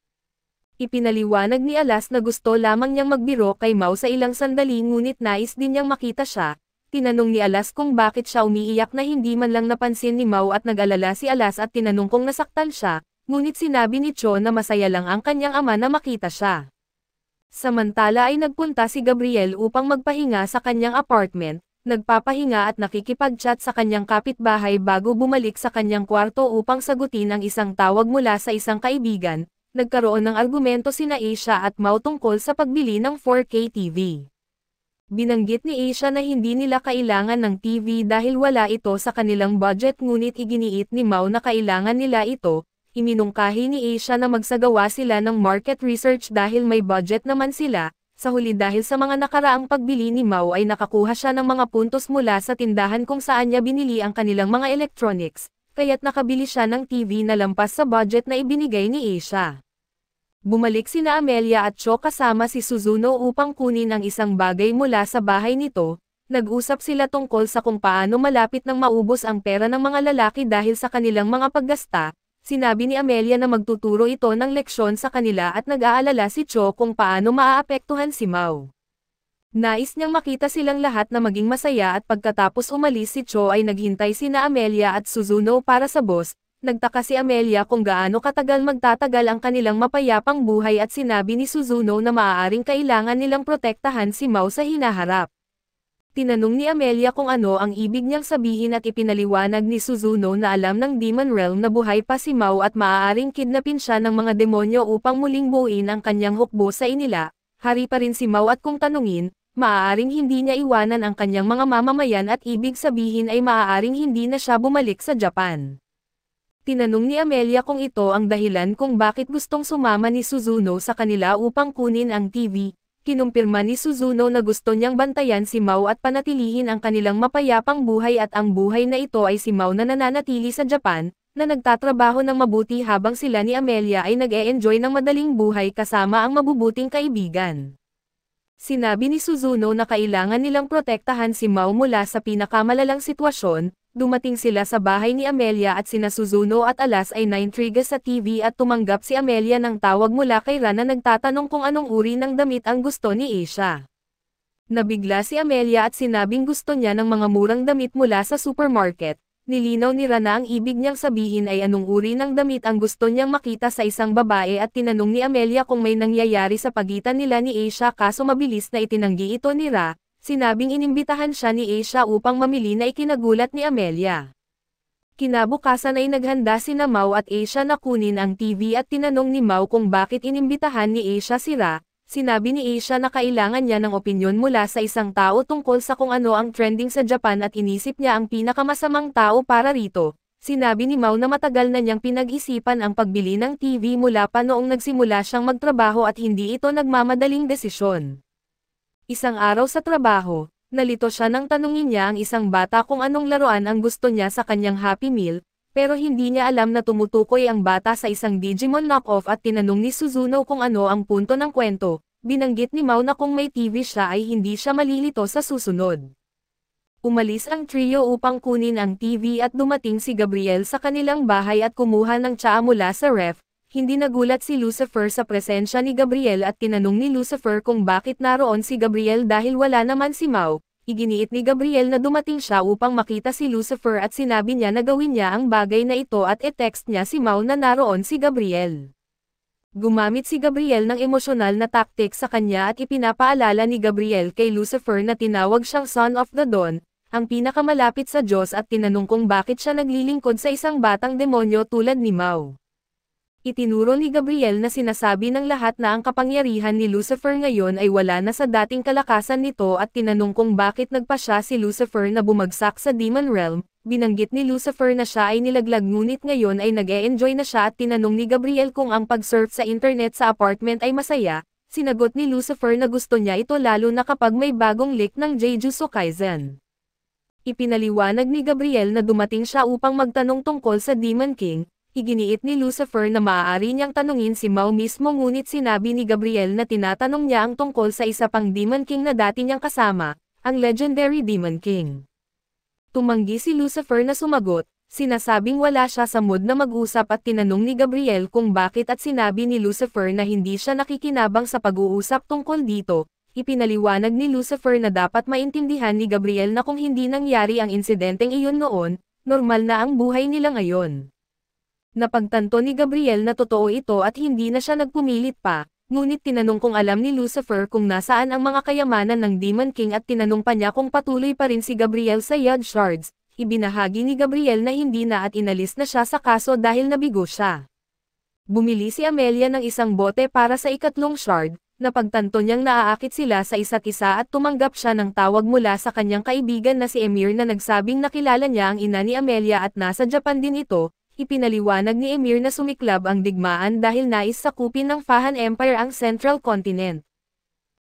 Ipinaliwanag ni Alas na gusto lamang niyang magbiro kay Mao sa ilang sandali ngunit nais din niyang makita siya. Tinanong ni Alas kung bakit siya umiiyak na hindi man lang napansin ni Mao at nag-alala si Alas at tinanong kung nasaktan siya, ngunit sinabi ni Cho na masaya lang ang kanyang ama na makita siya. Samantala ay nagpunta si Gabriel upang magpahinga sa kanyang apartment, nagpapahinga at nakikipag-chat sa kanyang kapitbahay bago bumalik sa kanyang kwarto upang sagutin ang isang tawag mula sa isang kaibigan. Nagkaroon ng argumento sina Asia at Mao tungkol sa pagbili ng 4K TV. Binanggit ni Asia na hindi nila kailangan ng TV dahil wala ito sa kanilang budget ngunit iginiit ni Mao na kailangan nila ito. Iminungkahi ni Asia na magsagawa sila ng market research dahil may budget naman sila. Sa huli dahil sa mga nakaraang pagbili ni Mao ay nakakuha siya ng mga puntos mula sa tindahan kung saan niya binili ang kanilang mga electronics, kaya't nakabili siya ng TV na lampas sa budget na ibinigay ni Asia. Bumalik sina Amelia at Cho kasama si Suzuno upang kunin ang isang bagay mula sa bahay nito. Nag-usap sila tungkol sa kung paano malapit nang maubos ang pera ng mga lalaki dahil sa kanilang mga paggasta. Sinabi ni Amelia na magtuturo ito ng leksyon sa kanila at nag-aalala si Cho kung paano maaapektuhan si Mao. Nais niyang makita silang lahat na maging masaya at pagkatapos umalis si Cho ay naghintay sina Amelia at Suzuno para sa boss. Nagtaka si Amelia kung gaano katagal magtatagal ang kanilang mapayapang buhay at sinabi ni Suzuno na maaaring kailangan nilang protektahan si Mao sa hinaharap. Tinanong ni Amelia kung ano ang ibig niyang sabihin at ipinaliwanag ni Suzuno na alam ng Demon Realm na buhay pa si Mao at maaaring kidnapin siya ng mga demonyo upang muling buuin ang kanyang hukbo sa inila. Hari pa rin si Mao at kung tanungin, maaaring hindi niya iwanan ang kanyang mga mamamayan at ibig sabihin ay maaaring hindi na siya bumalik sa Japan. Tinanong ni Amelia kung ito ang dahilan kung bakit gustong sumama ni Suzuno sa kanila upang kunin ang TV. Kinumpirma ni Suzuno na gusto niyang bantayan si Mao at panatilihin ang kanilang mapayapang buhay at ang buhay na ito ay si Mao na nananatili sa Japan, na nagtatrabaho ng mabuti habang sila ni Amelia ay nag-e-enjoy ng madaling buhay kasama ang mabubuting kaibigan. Sinabi ni Suzuno na kailangan nilang protektahan si Mao mula sa pinakamalalang sitwasyon. Dumating sila sa bahay ni Amelia at sina Suzuno at Alas ay naintriga sa TV at tumanggap si Amelia ng tawag mula kay Ran na nagtatanong kung anong uri ng damit ang gusto ni Asia. Nabigla si Amelia at sinabing gusto niya ng mga murang damit mula sa supermarket. Nilinaw ni Ran na ang ibig niyang sabihin ay anong uri ng damit ang gusto niyang makita sa isang babae at tinanong ni Amelia kung may nangyayari sa pagitan nila ni Asia kaso mabilis na itinanggi ito ni Ra. Sinabing inimbitahan siya ni Asia upang mamili na ikinagulat ni Amelia. Kinabukasan ay naghanda sina Mao at Asia na kunin ang TV at tinanong ni Mao kung bakit inimbitahan ni Asia si Ra. Sinabi ni Asia na kailangan niya ng opinyon mula sa isang tao tungkol sa kung ano ang trending sa Japan at inisip niya ang pinakamasamang tao para rito. Sinabi ni Mao na matagal na niyang pinag-isipan ang pagbili ng TV mula pa noong nagsimula siyang magtrabaho at hindi ito nagmamadaling desisyon. Isang araw sa trabaho, nalito siya nang tanungin niya ang isang bata kung anong laruan ang gusto niya sa kanyang Happy Meal, pero hindi niya alam na tumutukoy ang bata sa isang Digimon knockoff at tinanong ni Suzuno kung ano ang punto ng kwento. Binanggit ni Mao na kung may TV siya ay hindi siya malilito sa susunod. Umalis ang trio upang kunin ang TV at dumating si Gabriel sa kanilang bahay at kumuha ng tsaa mula sa ref. Hindi nagulat si Lucifer sa presensya ni Gabriel at tinanong ni Lucifer kung bakit naroon si Gabriel dahil wala naman si Mau. Iginiit ni Gabriel na dumating siya upang makita si Lucifer at sinabi niya na gawin niya ang bagay na ito at e-text niya si Mau na naroon si Gabriel. Gumamit si Gabriel ng emosyonal na taktik sa kanya at ipinapaalala ni Gabriel kay Lucifer na tinawag siyang Son of the Dawn, ang pinakamalapit sa Diyos at tinanong kung bakit siya naglilingkod sa isang batang demonyo tulad ni Mau. Itinuro ni Gabriel na sinasabi ng lahat na ang kapangyarihan ni Lucifer ngayon ay wala na sa dating kalakasan nito at tinanong kung bakit nagpa siya si Lucifer na bumagsak sa Demon Realm. Binanggit ni Lucifer na siya ay nilaglag ngunit ngayon ay nag-e-enjoy na siya at tinanong ni Gabriel kung ang pag-surf sa internet sa apartment ay masaya. Sinagot ni Lucifer na gusto niya ito lalo na kapag may bagong leak ng Jujutsu Kaisen. Ipinaliwanag ni Gabriel na dumating siya upang magtanong tungkol sa Demon King. Iginiit ni Lucifer na maaari niyang tanungin si Mau mismo ngunit sinabi ni Gabriel na tinatanong niya ang tungkol sa isa pang Demon King na dati niyang kasama, ang legendary Demon King. Tumanggi si Lucifer na sumagot, sinasabing wala siya sa mood na mag-usap at tinanong ni Gabriel kung bakit at sinabi ni Lucifer na hindi siya nakikinabang sa pag-uusap tungkol dito. Ipinaliwanag ni Lucifer na dapat maintindihan ni Gabriel na kung hindi nangyari ang insidenteng iyon noon, normal na ang buhay nila ngayon. Napagtanto ni Gabriel na totoo ito at hindi na siya nagpumilit pa, ngunit tinanong kung alam ni Lucifer kung nasaan ang mga kayamanan ng Demon King at tinanong pa niya kung patuloy pa rin si Gabriel sa Yod Shards. Ibinahagi ni Gabriel na hindi na at inalis na siya sa kaso dahil nabigo siya. Bumili si Amelia ng isang bote para sa ikatlong shard. Napagtanto niyang naaakit sila sa isa't isa at tumanggap siya ng tawag mula sa kanyang kaibigan na si Emir na nagsabing nakilala niya ang ina ni Amelia at nasa Japan din ito. Ipinaliwanag ni Emir na sumiklab ang digmaan dahil nais sakupin ng Fahan Empire ang Central Continent.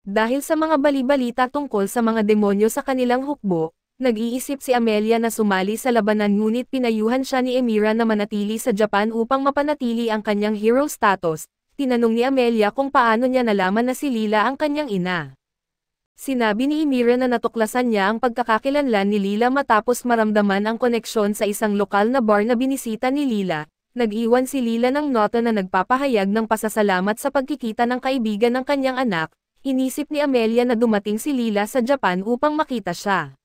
Dahil sa mga bali-balita tungkol sa mga demonyo sa kanilang hukbo, nag-iisip si Amelia na sumali sa labanan ngunit pinayuhan siya ni Emira na manatili sa Japan upang mapanatili ang kanyang hero status. Tinanong ni Amelia kung paano niya nalaman na si Lila ang kanyang ina. Sinabi ni Emira na natuklasan niya ang pagkakakilanlan ni Lila matapos maramdaman ang koneksyon sa isang lokal na bar na binisita ni Lila. Nag-iwan si Lila ng nota na nagpapahayag ng pasasalamat sa pagkikita ng kaibigan ng kanyang anak. Inisip ni Amelia na dumating si Lila sa Japan upang makita siya.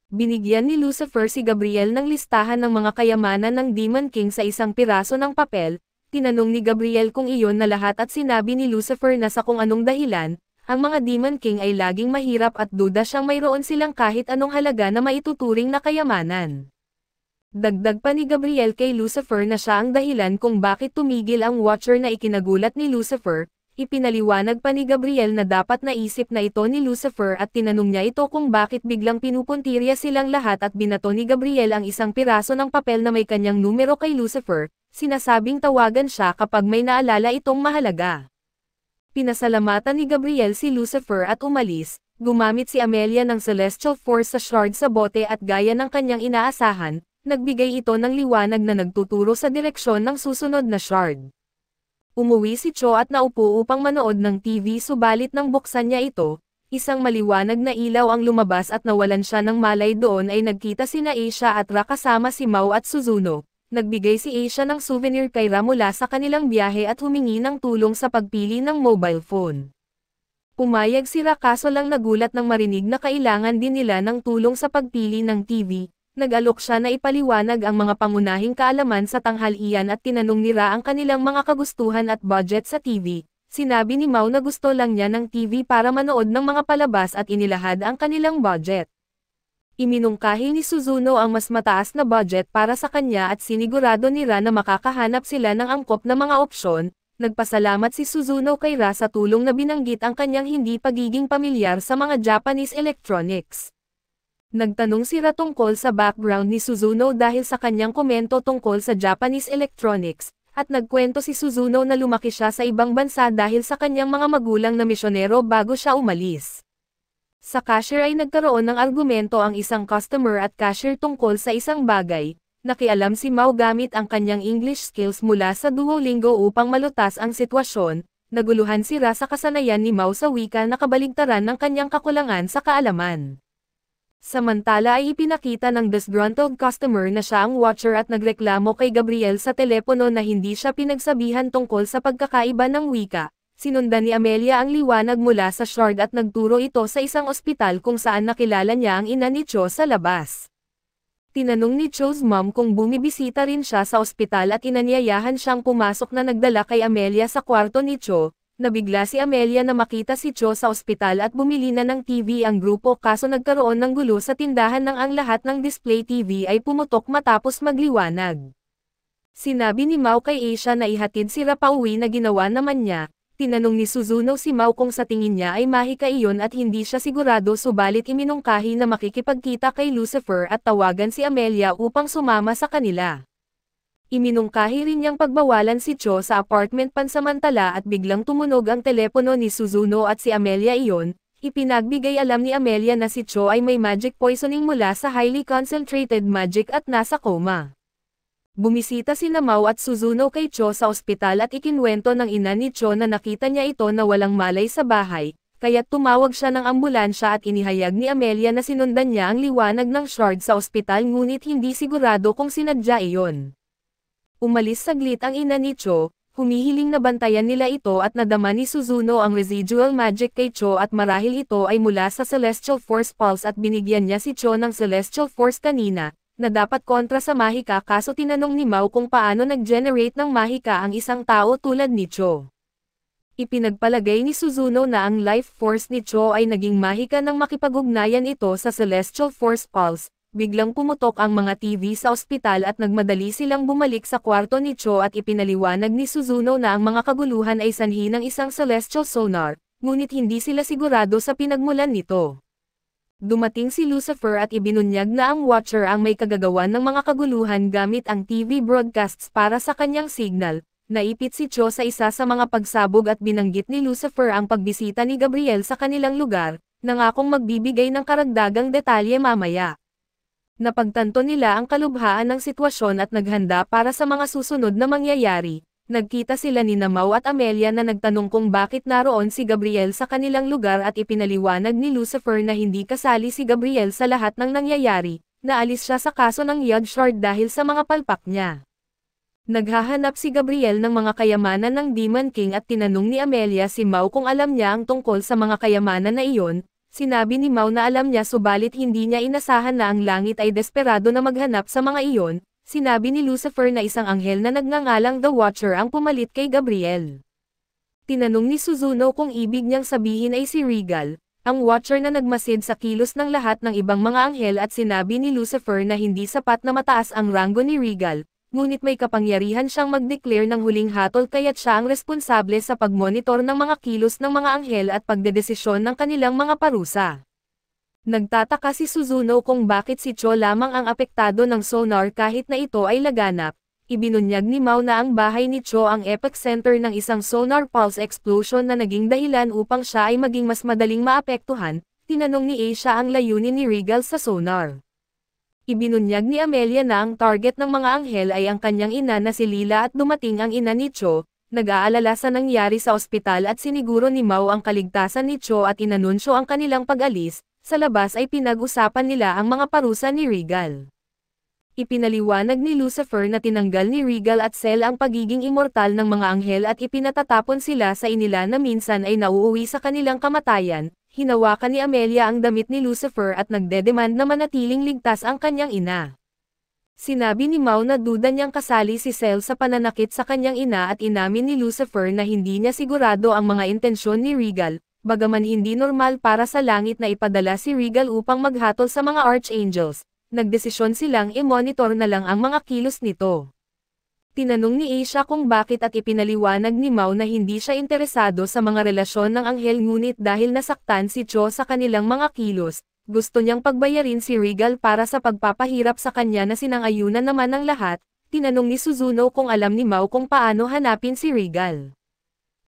Binigyan ni Lucifer si Gabriel ng listahan ng mga kayamanan ng Demon King sa isang piraso ng papel. Tinanong ni Gabriel kung iyon na lahat at sinabi ni Lucifer na sa kung anong dahilan, ang mga Demon King ay laging mahirap at duda siyang mayroon silang kahit anong halaga na maituturing na kayamanan. Dagdag pa ni Gabriel kay Lucifer na siya ang dahilan kung bakit tumigil ang Watcher na ikinagulat ni Lucifer. Ipinaliwanag pa ni Gabriel na dapat naisip na ito ni Lucifer at tinanong niya ito kung bakit biglang pinupuntirya silang lahat at binato ni Gabriel ang isang piraso ng papel na may kanyang numero kay Lucifer. Sinasabing tawagan siya kapag may naalala itong mahalaga. Pinasalamatan ni Gabriel si Lucifer at umalis. Gumamit si Amelia ng Celestial Force sa shard sa bote at gaya ng kanyang inaasahan, nagbigay ito ng liwanag na nagtuturo sa direksyon ng susunod na shard. Umuwi si Cho at naupo upang manood ng TV subalit nang buksan niya ito, isang maliwanag na ilaw ang lumabas at nawalan siya ng malay doon ay nagkita sina Asia at Ra kasama si Mau at Suzuno. Nagbigay si Asia ng souvenir kay Ra mula sa kanilang biyahe at humingi ng tulong sa pagpili ng mobile phone. Pumayag si Ra kaso lang nagulat nang marinig na kailangan din nila ng tulong sa pagpili ng TV. Nag-alok siya na ipaliwanag ang mga pangunahing kaalaman sa tanghalian at tinanong ni Ra ang kanilang mga kagustuhan at budget sa TV. Sinabi ni Mau na gusto lang niya ng TV para manood ng mga palabas at inilahad ang kanilang budget. Iminungkahi ni Suzuno ang mas mataas na budget para sa kanya at sinigurado ni Ra na makakahanap sila ng angkop na mga opsyon. Nagpasalamat si Suzuno kay Ra sa tulong na binanggit ang kanyang hindi pagiging pamilyar sa mga Japanese electronics. Nagtanong si Ra tungkol sa background ni Suzuno dahil sa kanyang komento tungkol sa Japanese electronics, at nagkwento si Suzuno na lumaki siya sa ibang bansa dahil sa kanyang mga magulang na misyonero bago siya umalis. Sa cashier ay nagkaroon ng argumento ang isang customer at cashier tungkol sa isang bagay. Nakialam si Mau gamit ang kanyang English skills mula sa Duolingo upang malutas ang sitwasyon. Naguluhan si Ra sa kasanayan ni Mau sa wika na kabaligtaran ng kanyang kakulangan sa kaalaman. Samantala ay ipinakita ng disgruntled customer na siya ang watcher at nagreklamo kay Gabriel sa telepono na hindi siya pinagsabihan tungkol sa pagkakaiba ng wika. Sinundan ni Amelia ang liwanag mula sa shard at nagturo ito sa isang ospital kung saan nakilala niya ang ina ni Cho sa labas. Tinanong ni Cho's mom kung bumibisita rin siya sa ospital at inanyayahan siyang pumasok na nagdala kay Amelia sa kwarto ni Cho. Nabigla si Amelia na makita si Cho sa ospital at bumili na ng TV ang grupo kaso nagkaroon ng gulo sa tindahan nang ang lahat ng display TV ay pumutok matapos magliwanag. Sinabi ni Mao kay Asia na ihatid si Ra pauwi na ginawa naman niya. Tinanong ni Suzuno si Mao kung sa tingin niya ay mahika iyon at hindi siya sigurado subalit iminungkahi na makikipagkita kay Lucifer at tawagan si Amelia upang sumama sa kanila. Iminungkahi rin niyang pagbawalan si Cho sa apartment pansamantala at biglang tumunog ang telepono ni Suzuno at si Amelia iyon. Ipinagbigay alam ni Amelia na si Cho ay may magic poisoning mula sa highly concentrated magic at nasa coma. Bumisita sina Mao at Suzuno kay Cho sa ospital at ikinwento ng ina ni Cho na nakita niya ito na walang malay sa bahay, kaya't tumawag siya ng ambulansya at inihayag ni Amelia na sinundan niya ang liwanag ng shard sa ospital ngunit hindi sigurado kung sinadya iyon. Umalis saglit ang ina ni Cho, humihiling na bantayan nila ito at nadama ni Suzuno ang residual magic kay Cho at marahil ito ay mula sa Celestial Force Pulse at binigyan niya si Cho ng Celestial Force kanina, na dapat kontra sa mahika kaso tinanong ni Mao kung paano nag-generate ng mahika ang isang tao tulad ni Cho. Ipinagpalagay ni Suzuno na ang life force ni Cho ay naging mahika nang makipag-ugnayan ito sa Celestial Force Pulse. Biglang pumutok ang mga TV sa ospital at nagmadali silang bumalik sa kwarto ni Cho at ipinaliwanag ni Suzuno na ang mga kaguluhan ay sanhi ng isang celestial sonar, ngunit hindi sila sigurado sa pinagmulan nito. Dumating si Lucifer at ibinunyag na ang Watcher ang may kagagawan ng mga kaguluhan gamit ang TV broadcasts para sa kanyang signal. Naipit si Cho sa isa sa mga pagsabog at binanggit ni Lucifer ang pagbisita ni Gabriel sa kanilang lugar, nangakong magbibigay ng karagdagang detalye mamaya. Napagtanto nila ang kalubhaan ng sitwasyon at naghanda para sa mga susunod na mangyayari. Nagkita sila ni Mao at Amelia na nagtanong kung bakit naroon si Gabriel sa kanilang lugar at ipinaliwanag ni Lucifer na hindi kasali si Gabriel sa lahat ng nangyayari, naalis siya sa kaso ng Yod Shard dahil sa mga palpak niya. Naghahanap si Gabriel ng mga kayamanan ng Demon King at tinanong ni Amelia si Mao kung alam niya ang tungkol sa mga kayamanan na iyon. Sinabi ni Mao na alam niya subalit hindi niya inasahan na ang langit ay desperado na maghanap sa mga iyon. Sinabi ni Lucifer na isang anghel na nagngangalang The Watcher ang pumalit kay Gabriel. Tinanong ni Suzuno kung ibig niyang sabihin ay si Regal, ang Watcher na nagmasid sa kilos ng lahat ng ibang mga anghel at sinabi ni Lucifer na hindi sapat na mataas ang ranggo ni Regal, ngunit may kapangyarihan siyang mag-declare ng huling hatol kaya't siya ang responsable sa pagmonitor ng mga kilos ng mga anghel at pagdedesisyon ng kanilang mga parusa. Nagtataka si Suzuno kung bakit si Cho lamang ang apektado ng sonar kahit na ito ay laganap. Ibinunyag ni Mao na ang bahay ni Cho ang epicenter ng isang sonar pulse explosion na naging dahilan upang siya ay maging mas madaling maapektuhan. Tinanong ni Asia ang layunin ni Regal sa sonar. Ibinunyag ni Amelia na ang target ng mga anghel ay ang kanyang ina na si Lila at dumating ang ina ni Cho. Nag-aalala sa nangyari sa ospital at siniguro ni Mao ang kaligtasan ni Cho at inanunsyo ang kanilang pag-alis. Sa labas ay pinag-usapan nila ang mga parusa ni Regal. Ipinaliwanag ni Lucifer na tinanggal ni Regal at Cell ang pagiging immortal ng mga anghel at ipinatatapon sila sa inila na minsan ay nauuwi sa kanilang kamatayan. Hinawakan ni Amelia ang damit ni Lucifer at nagdedemand na manatiling ligtas ang kanyang ina. Sinabi ni Mao na duda niyang kasali si Cell sa pananakit sa kanyang ina at inamin ni Lucifer na hindi niya sigurado ang mga intensyon ni Regal. Bagaman hindi normal para sa langit na ipadala si Regal upang maghatol sa mga archangels, nagdesisyon silang i-monitor na lang ang mga kilos nito. Tinanong ni Asia kung bakit at ipinaliwanag ni Mao na hindi siya interesado sa mga relasyon ng anghel ngunit dahil nasaktan si Cho sa kanilang mga kilos, gusto niyang pagbayarin si Regal para sa pagpapahirap sa kanya na sinang-ayunan naman ng lahat. Tinanong ni Suzuno kung alam ni Mao kung paano hanapin si Regal.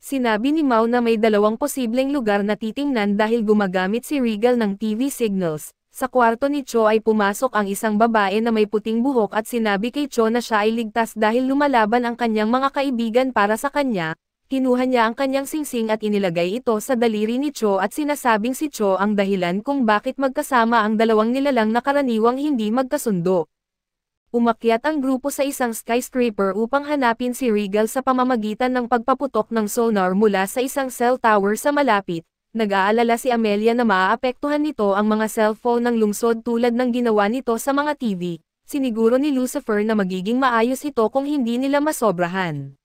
Sinabi ni Mao na may dalawang posibleng lugar na titingnan dahil gumagamit si Regal ng TV signals. Sa kwarto ni Cho ay pumasok ang isang babae na may puting buhok at sinabi kay Cho na siya ay ligtas dahil lumalaban ang kanyang mga kaibigan para sa kanya. kinuha niya ang kanyang singsing at inilagay ito sa daliri ni Cho at sinasabing si Cho ang dahilan kung bakit magkasama ang dalawang nilalang na karaniwang hindi magkasundo. Umakyat ang grupo sa isang skyscraper upang hanapin si Regal sa pamamagitan ng pagpaputok ng sonar mula sa isang cell tower sa malapit. Nag-aalala si Amelia na maaapektuhan nito ang mga cellphone ng lungsod tulad ng ginawa nito sa mga TV. Siniguro ni Lucifer na magiging maayos ito kung hindi nila masobrahan.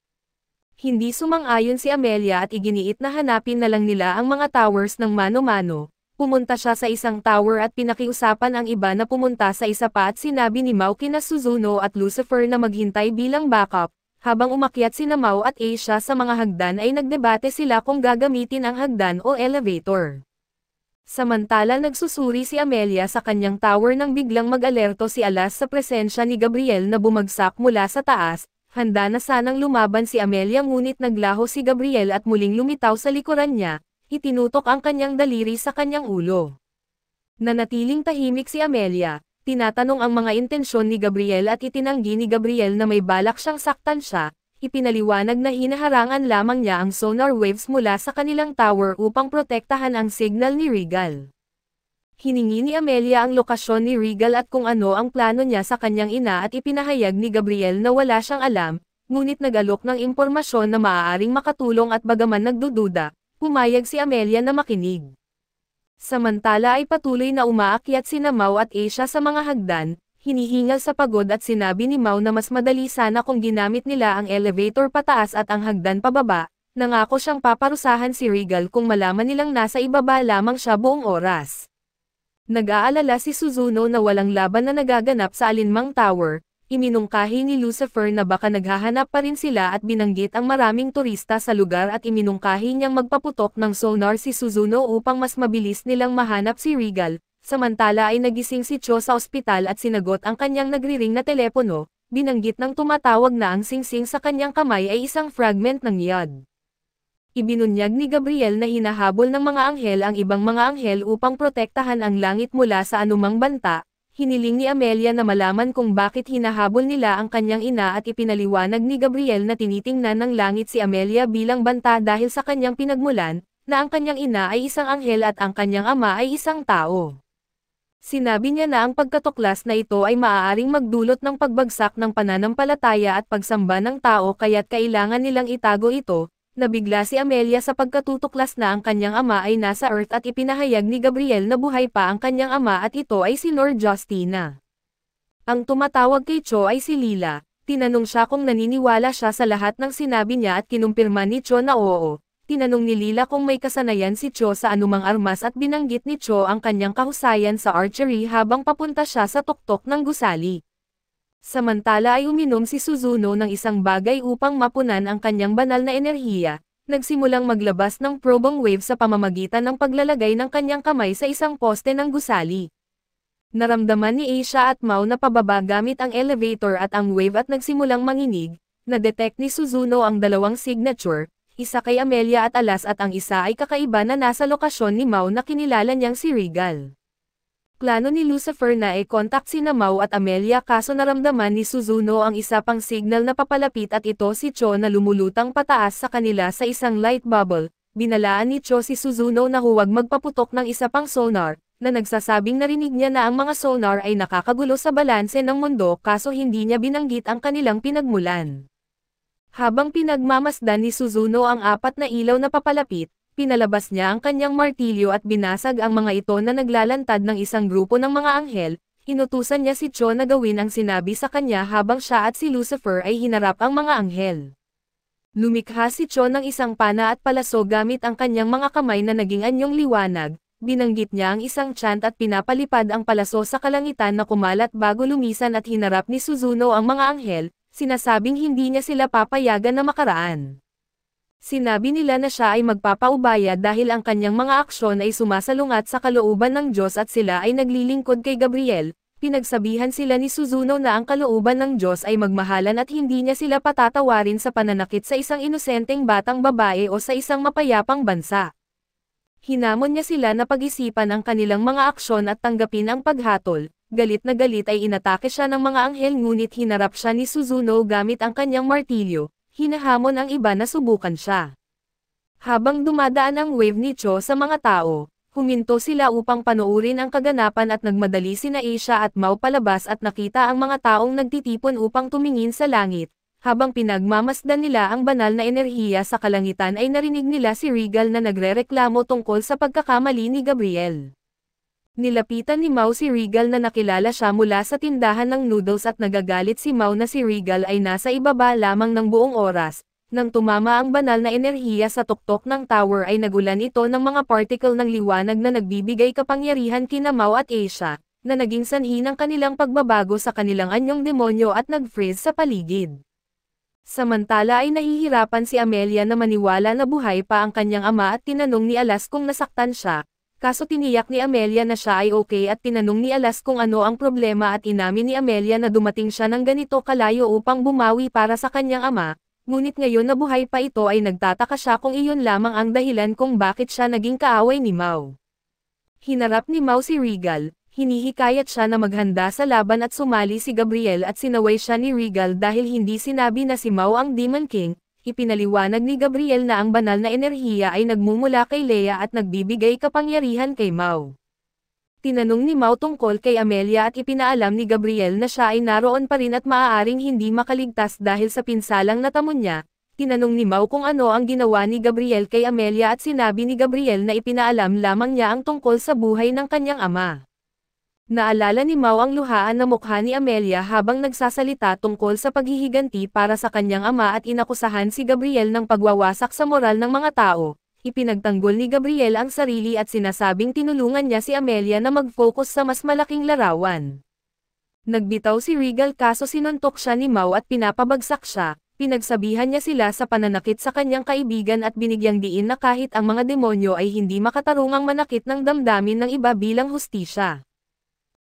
Hindi sumang-ayon si Amelia at iginiit na hanapin na lang nila ang mga towers ng mano-mano. Pumunta siya sa isang tower at pinakiusapan ang iba na pumunta sa isa pa at sinabi ni Mao kina Suzuno at Lucifer na maghintay bilang backup. Habang umakyat sina Mao at Asia sa mga hagdan ay nagdebate sila kung gagamitin ang hagdan o elevator. Samantala nagsusuri si Amelia sa kanyang tower nang biglang mag-alerto si Alas sa presensya ni Gabriel na bumagsak mula sa taas. Handa na sanang lumaban si Amelia ngunit naglaho si Gabriel at muling lumitaw sa likuran niya, itinutok ang kanyang daliri sa kanyang ulo. Nanatiling tahimik si Amelia, tinatanong ang mga intensyon ni Gabriel at itinanggi ni Gabriel na may balak siyang saktan siya, ipinaliwanag na hinaharangan lamang niya ang sonar waves mula sa kanilang tower upang protektahan ang signal ni Regal. Hiningi ni Amelia ang lokasyon ni Regal at kung ano ang plano niya sa kanyang ina at ipinahayag ni Gabriel na wala siyang alam, ngunit nag-alok ng impormasyon na maaaring makatulong at bagaman nagdududa, pumayag si Amelia na makinig. Samantala ay patuloy na umaakyat sina Mao at Asia sa mga hagdan, hinihingal sa pagod at sinabi ni Mao na mas madali sana kung ginamit nila ang elevator pataas at ang hagdan pababa, nangako siyang paparusahan si Regal kung malaman nilang nasa ibaba lamang siya buong oras. Nag-aalala si Suzuno na walang laban na nagaganap sa alinmang tower, iminungkahi ni Lucifer na baka naghahanap pa rin sila at binanggit ang maraming turista sa lugar at iminungkahi niyang magpaputok ng sonar si Suzuno upang mas mabilis nilang mahanap si Regal. Samantala ay nagising si Cho sa ospital at sinagot ang kanyang nagriring na telepono, binanggit ng tumatawag na ang singsing sa kanyang kamay ay isang fragment ng yad. Ibinunyag ni Gabriel na hinahabol ng mga anghel ang ibang mga anghel upang protektahan ang langit mula sa anumang banta. Hiniling ni Amelia na malaman kung bakit hinahabol nila ang kanyang ina at ipinaliwanag ni Gabriel na tinitingnan ng langit si Amelia bilang banta dahil sa kanyang pinagmulan, na ang kanyang ina ay isang anghel at ang kanyang ama ay isang tao. Sinabi niya na ang pagkatuklas na ito ay maaaring magdulot ng pagbagsak ng pananampalataya at pagsamba ng tao kaya't kailangan nilang itago ito. Nabigla si Amelia sa pagkatutuklas na ang kanyang ama ay nasa Earth at ipinahayag ni Gabriel na buhay pa ang kanyang ama at ito ay si Lord Justina. Ang tumatawag kay Cho ay si Lila, tinanong siya kung naniniwala siya sa lahat ng sinabi niya at kinumpirma ni Cho na oo. Tinanong ni Lila kung may kasanayan si Cho sa anumang armas at binanggit ni Cho ang kanyang kahusayan sa archery habang papunta siya sa tuktok ng gusali. Samantala ay uminom si Suzuno ng isang bagay upang mapunan ang kanyang banal na enerhiya, nagsimulang maglabas ng probong wave sa pamamagitan ng paglalagay ng kanyang kamay sa isang poste ng gusali. Naramdaman ni Asia at Mao na pababa gamit ang elevator at ang wave at nagsimulang manginig, na-detect ni Suzuno ang dalawang signature, isa kay Amelia at Alas at ang isa ay kakaiba na nasa lokasyon ni Mao na kinilala niyang si Regal. Plano ni Lucifer na i-contact sina Mao at Amelia kaso naramdaman ni Suzuno ang isa pang signal na papalapit at ito si Cho na lumulutang pataas sa kanila sa isang light bubble. Binalaan ni Cho si Suzuno na huwag magpaputok ng isa pang sonar, na nagsasabing narinig niya na ang mga sonar ay nakakagulo sa balanse ng mundo kaso hindi niya binanggit ang kanilang pinagmulan. Habang pinagmamasdan ni Suzuno ang apat na ilaw na papalapit, pinalabas niya ang kanyang martilyo at binasag ang mga ito na naglalantad ng isang grupo ng mga anghel. Inutusan niya si Cho na gawin ang sinabi sa kanya habang siya at si Lucifer ay hinarap ang mga anghel. Lumikha si Cho ng isang pana at palaso gamit ang kanyang mga kamay na naging anyong liwanag. Binanggit niya ang isang chant at pinapalipad ang palaso sa kalangitan na kumalat bago lumisan at hinarap ni Suzuno ang mga anghel, sinasabing hindi niya sila papayagan na makaraan. Sinabi nila na siya ay magpapaubaya dahil ang kanyang mga aksyon ay sumasalungat sa kalooban ng Diyos at sila ay naglilingkod kay Gabriel. Pinagsabihan sila ni Suzuno na ang kalooban ng Diyos ay magmahalan at hindi niya sila patatawarin sa pananakit sa isang inosenteng batang babae o sa isang mapayapang bansa. Hinamon niya sila na pag-isipan ang kanilang mga aksyon at tanggapin ang paghatol. Galit na galit ay inatake siya ng mga anghel ngunit hinarap siya ni Suzuno gamit ang kanyang martilyo. Hinahamon ang iba na subukan siya. Habang dumadaan ang wave ni Cho sa mga tao, huminto sila upang panoorin ang kaganapan at nagmadali sina Asia at Mao palabas at nakita ang mga taong nagtitipon upang tumingin sa langit. Habang pinagmamasdan nila ang banal na enerhiya sa kalangitan ay narinig nila si Regal na nagrereklamo tungkol sa pagkakamali ni Gabriel. Nilapitan ni Mao si Regal na nakilala siya mula sa tindahan ng noodles at nagagalit si Mao na si Regal ay nasa ibaba lamang ng buong oras. Nang tumama ang banal na enerhiya sa tuktok ng tower ay nagulan ito ng mga particle ng liwanag na nagbibigay kapangyarihan kina Mao at Asia, na naging sanhi ng kanilang pagbabago sa kanilang anyong demonyo at nag-freeze sa paligid. Samantala ay nahihirapan si Amelia na maniwala na buhay pa ang kanyang ama at tinanong ni Alas kung nasaktan siya, kaso tiniyak ni Amelia na siya ay okay at tinanong ni Alas kung ano ang problema at inamin ni Amelia na dumating siya ng ganito kalayo upang bumawi para sa kanyang ama, ngunit ngayon na buhay pa ito ay nagtataka siya kung iyon lamang ang dahilan kung bakit siya naging kaaway ni Mao. Hinarap ni Mao si Regal. Hinihikayat siya na maghanda sa laban at sumali si Gabriel at sinaway siya ni Regal dahil hindi sinabi na si Mao ang Demon King. Ipinaliwanag ni Gabriel na ang banal na enerhiya ay nagmumula kay Leia at nagbibigay kapangyarihan kay Mao. Tinanong ni Mao tungkol kay Amelia at ipinaalam ni Gabriel na siya ay naroon pa rin at maaaring hindi makaligtas dahil sa pinsalang natamo niya. Tinanong ni Mao kung ano ang ginawa ni Gabriel kay Amelia at sinabi ni Gabriel na ipinaalam lamang niya ang tungkol sa buhay ng kanyang ama. Naalala ni Mao ang luhaan na mukha ni Amelia habang nagsasalita tungkol sa paghihiganti para sa kanyang ama at inakusahan si Gabriel ng pagwawasak sa moral ng mga tao. Ipinagtanggol ni Gabriel ang sarili at sinasabing tinulungan niya si Amelia na mag-focus sa mas malaking larawan. Nagbitaw si Regal kaso sinuntok siya ni Mao at pinapabagsak siya. Pinagsabihan niya sila sa pananakit sa kanyang kaibigan at binigyang diin na kahit ang mga demonyo ay hindi makatarungang manakit ng damdamin ng iba bilang hustisya.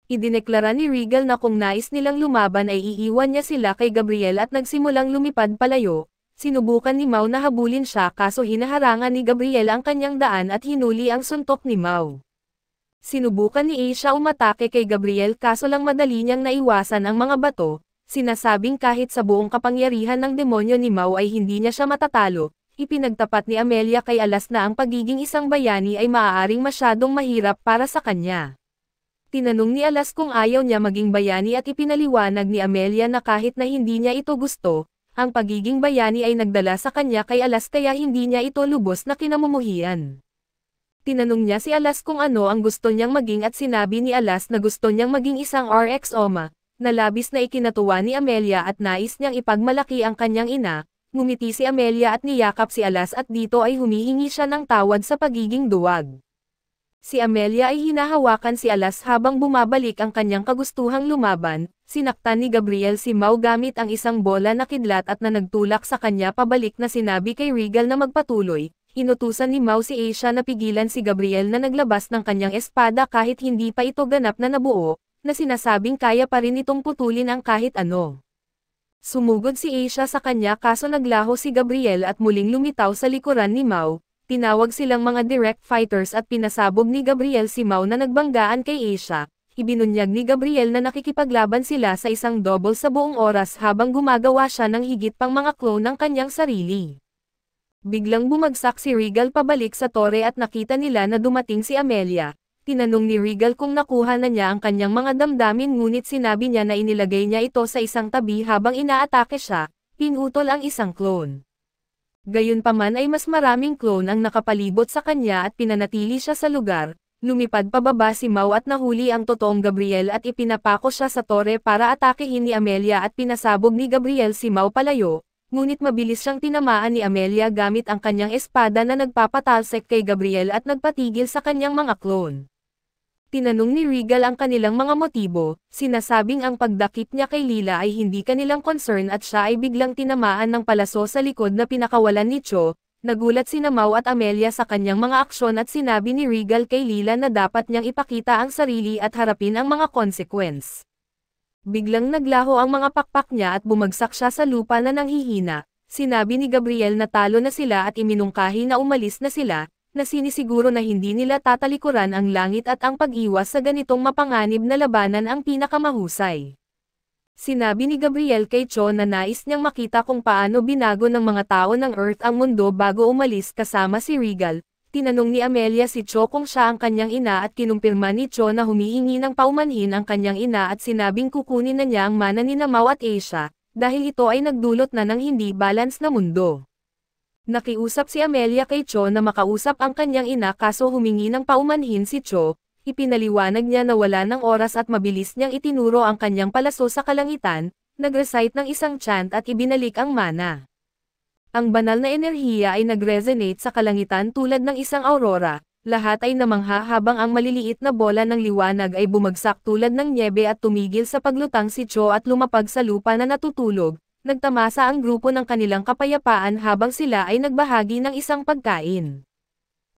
Idineklara ni Regal na kung nais nilang lumaban ay iiwan niya sila kay Gabriel at nagsimulang lumipad palayo. Sinubukan ni Mao na habulin siya kaso hinaharangan ni Gabriel ang kanyang daan at hinuli ang suntok ni Mao. Sinubukan ni Asia umatake kay Gabriel kaso lang madali niyang naiwasan ang mga bato. Sinasabing kahit sa buong kapangyarihan ng demonyo ni Mao ay hindi niya siya matatalo. Ipinagtapat ni Amelia kay Alas na ang pagiging isang bayani ay maaaring masyadong mahirap para sa kanya. Tinanong ni Alas kung ayaw niya maging bayani at ipinaliwanag ni Amelia na kahit na hindi niya ito gusto, ang pagiging bayani ay nagdala sa kanya kay Alas kaya hindi niya ito lubos na kinamumuhian. Tinanong niya si Alas kung ano ang gusto niyang maging at sinabi ni Alas na gusto niyang maging isang RX-OMA, na labis na ikinatuwa ni Amelia at nais niyang ipagmalaki ang kanyang ina. Ngumiti si Amelia at niyakap si Alas at dito ay humihingi siya ng tawad sa pagiging duwag. Si Amelia ay hinahawakan si Alas habang bumabalik ang kanyang kagustuhang lumaban. Sinaktan ni Gabriel si Mao gamit ang isang bola na kidlat at na nagtulak sa kanya pabalik na sinabi kay Regal na magpatuloy. Inutusan ni Mao si Asia na pigilan si Gabriel na naglabas ng kanyang espada kahit hindi pa ito ganap na nabuo, na sinasabing kaya pa rin itong putulin ang kahit ano. Sumugod si Asia sa kanya kaso naglaho si Gabriel at muling lumitaw sa likuran ni Mao. Tinawag silang mga direct fighters at pinasabog ni Gabriel si Mao na nagbanggaan kay Asia. Ibinunyag ni Gabriel na nakikipaglaban sila sa isang double sa buong oras habang gumagawa siya ng higit pang mga clone ng kanyang sarili. Biglang bumagsak si Regal pabalik sa tore at nakita nila na dumating si Amelia. Tinanong ni Regal kung nakuha na niya ang kanyang mga damdamin ngunit sinabi niya na inilagay niya ito sa isang tabi habang inaatake siya, pinutol ang isang clone. Gayunpaman ay mas maraming clone ang nakapalibot sa kanya at pinanatili siya sa lugar. Lumipad pababa si Mao at nahuli ang totoong Gabriel at ipinapako siya sa tore para atakehin ni Amelia at pinasabog ni Gabriel si Mao palayo, ngunit mabilis siyang tinamaan ni Amelia gamit ang kanyang espada na nagpapatalsik kay Gabriel at nagpatigil sa kanyang mga clone. Tinanong ni Regal ang kanilang mga motibo, sinasabing ang pagdakip niya kay Lila ay hindi kanilang concern at siya ay biglang tinamaan ng palaso sa likod na pinakawalan ni Cho. Nagulat sina Mao at Amelia sa kanyang mga aksyon at sinabi ni Regal kay Lila na dapat niyang ipakita ang sarili at harapin ang mga consequence. Biglang naglaho ang mga pakpak niya at bumagsak siya sa lupa na nanghihina. Sinabi ni Gabriel na talo na sila at iminungkahi na umalis na sila, na sinisiguro na hindi nila tatalikuran ang langit at ang pag-iwas sa ganitong mapanganib na labanan ang pinakamahusay. Sinabi ni Gabriel kay Cho na nais niyang makita kung paano binago ng mga tao ng Earth ang mundo bago umalis kasama si Regal. Tinanong ni Amelia si Cho kung siya ang kanyang ina at kinumpirma ni Cho na humihingi ng paumanhin ang kanyang ina at sinabing kukunin na niya ang mana ni Namao at Asia, dahil ito ay nagdulot na ng hindi balance na mundo. Nakiusap si Amelia kay Cho na makausap ang kanyang ina kaso humingi ng paumanhin si Cho. Ipinaliwanag niya na wala ng oras at mabilis niyang itinuro ang kanyang palaso sa kalangitan, nag-recite ng isang chant at ibinalik ang mana. Ang banal na enerhiya ay nag-resonate sa kalangitan tulad ng isang aurora, lahat ay namangha habang ang maliliit na bola ng liwanag ay bumagsak tulad ng nyebe at tumigil sa paglutang si Cho at lumapag sa lupa na natutulog, nagtamasa ang grupo ng kanilang kapayapaan habang sila ay nagbahagi ng isang pagkain.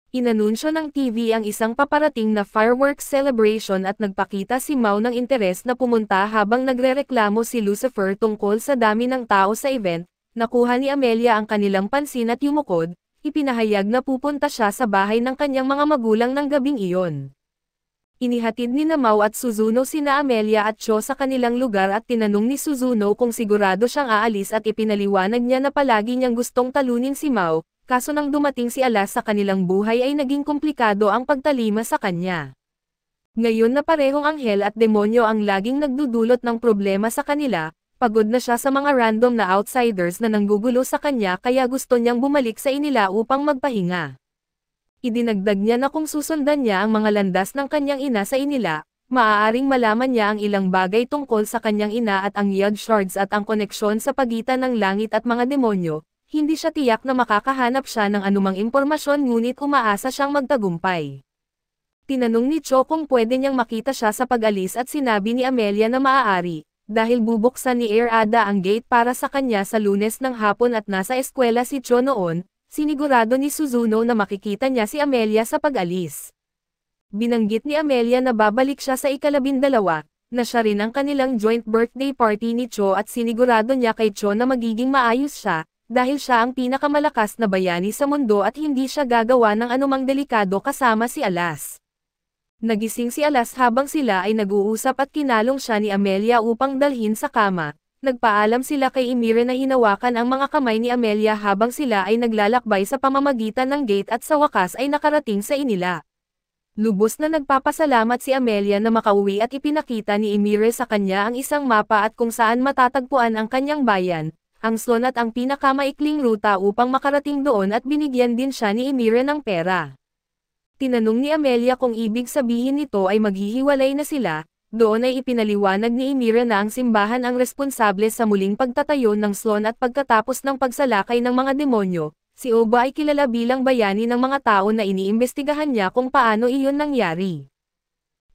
Inanunsyo ng TV ang isang paparating na fireworks celebration at nagpakita si Mao ng interes na pumunta habang nagrereklamo si Lucifer tungkol sa dami ng tao sa event. Nakuha ni Amelia ang kanilang pansin at yumukod, ipinahayag na pupunta siya sa bahay ng kanyang mga magulang ng gabing iyon. Inihatid ni Mao at Suzuno sina Amelia at Cho sa kanilang lugar at tinanong ni Suzuno kung sigurado siyang aalis at ipinaliwanag niya na palagi niyang gustong talunin si Mao. Kaso nang dumating si Alas sa kanilang buhay ay naging komplikado ang pagtalima sa kanya. Ngayon na parehong anghel at demonyo ang laging nagdudulot ng problema sa kanila, pagod na siya sa mga random na outsiders na nanggugulo sa kanya kaya gusto niyang bumalik sa inila upang magpahinga. Idinagdag niya na kung susundan niya ang mga landas ng kanyang ina sa inila, maaaring malaman niya ang ilang bagay tungkol sa kanyang ina at ang Yod Shards at ang koneksyon sa pagitan ng langit at mga demonyo. Hindi siya tiyak na makakahanap siya ng anumang impormasyon ngunit umaasa siyang magtagumpay. Tinanong ni Cho kung pwede niyang makita siya sa pag-alis at sinabi ni Amelia na maaari, dahil bubuksan ni Air Ada ang gate para sa kanya sa Lunes ng hapon at nasa eskwela si Cho noon, sinigurado ni Suzuno na makikita niya si Amelia sa pag-alis. Binanggit ni Amelia na babalik siya sa ika-12, na siya rin ang kanilang joint birthday party ni Cho at sinigurado niya kay Cho na magiging maayos siya, dahil siya ang pinakamalakas na bayani sa mundo at hindi siya gagawa ng anumang delikado kasama si Alas. Nagising si Alas habang sila ay nag-uusap at kinalong siya ni Amelia upang dalhin sa kama. Nagpaalam sila kay Emire na hinawakan ang mga kamay ni Amelia habang sila ay naglalakbay sa pamamagitan ng gate at sa wakas ay nakarating sa inila. Lubos na nagpapasalamat si Amelia na makauwi at ipinakita ni Emire sa kanya ang isang mapa at kung saan matatagpuan ang kanyang bayan. Ang slon at ang pinakamaikling ruta upang makarating doon at binigyan din siya ni Emire ng pera. Tinanong ni Amelia kung ibig sabihin nito ay maghihiwalay na sila, doon ay ipinaliwanag ni Emire na ang simbahan ang responsable sa muling pagtatayo ng slon at pagkatapos ng pagsalakay ng mga demonyo, si Oba ay kilala bilang bayani ng mga tao na iniimbestigahan niya kung paano iyon nangyari.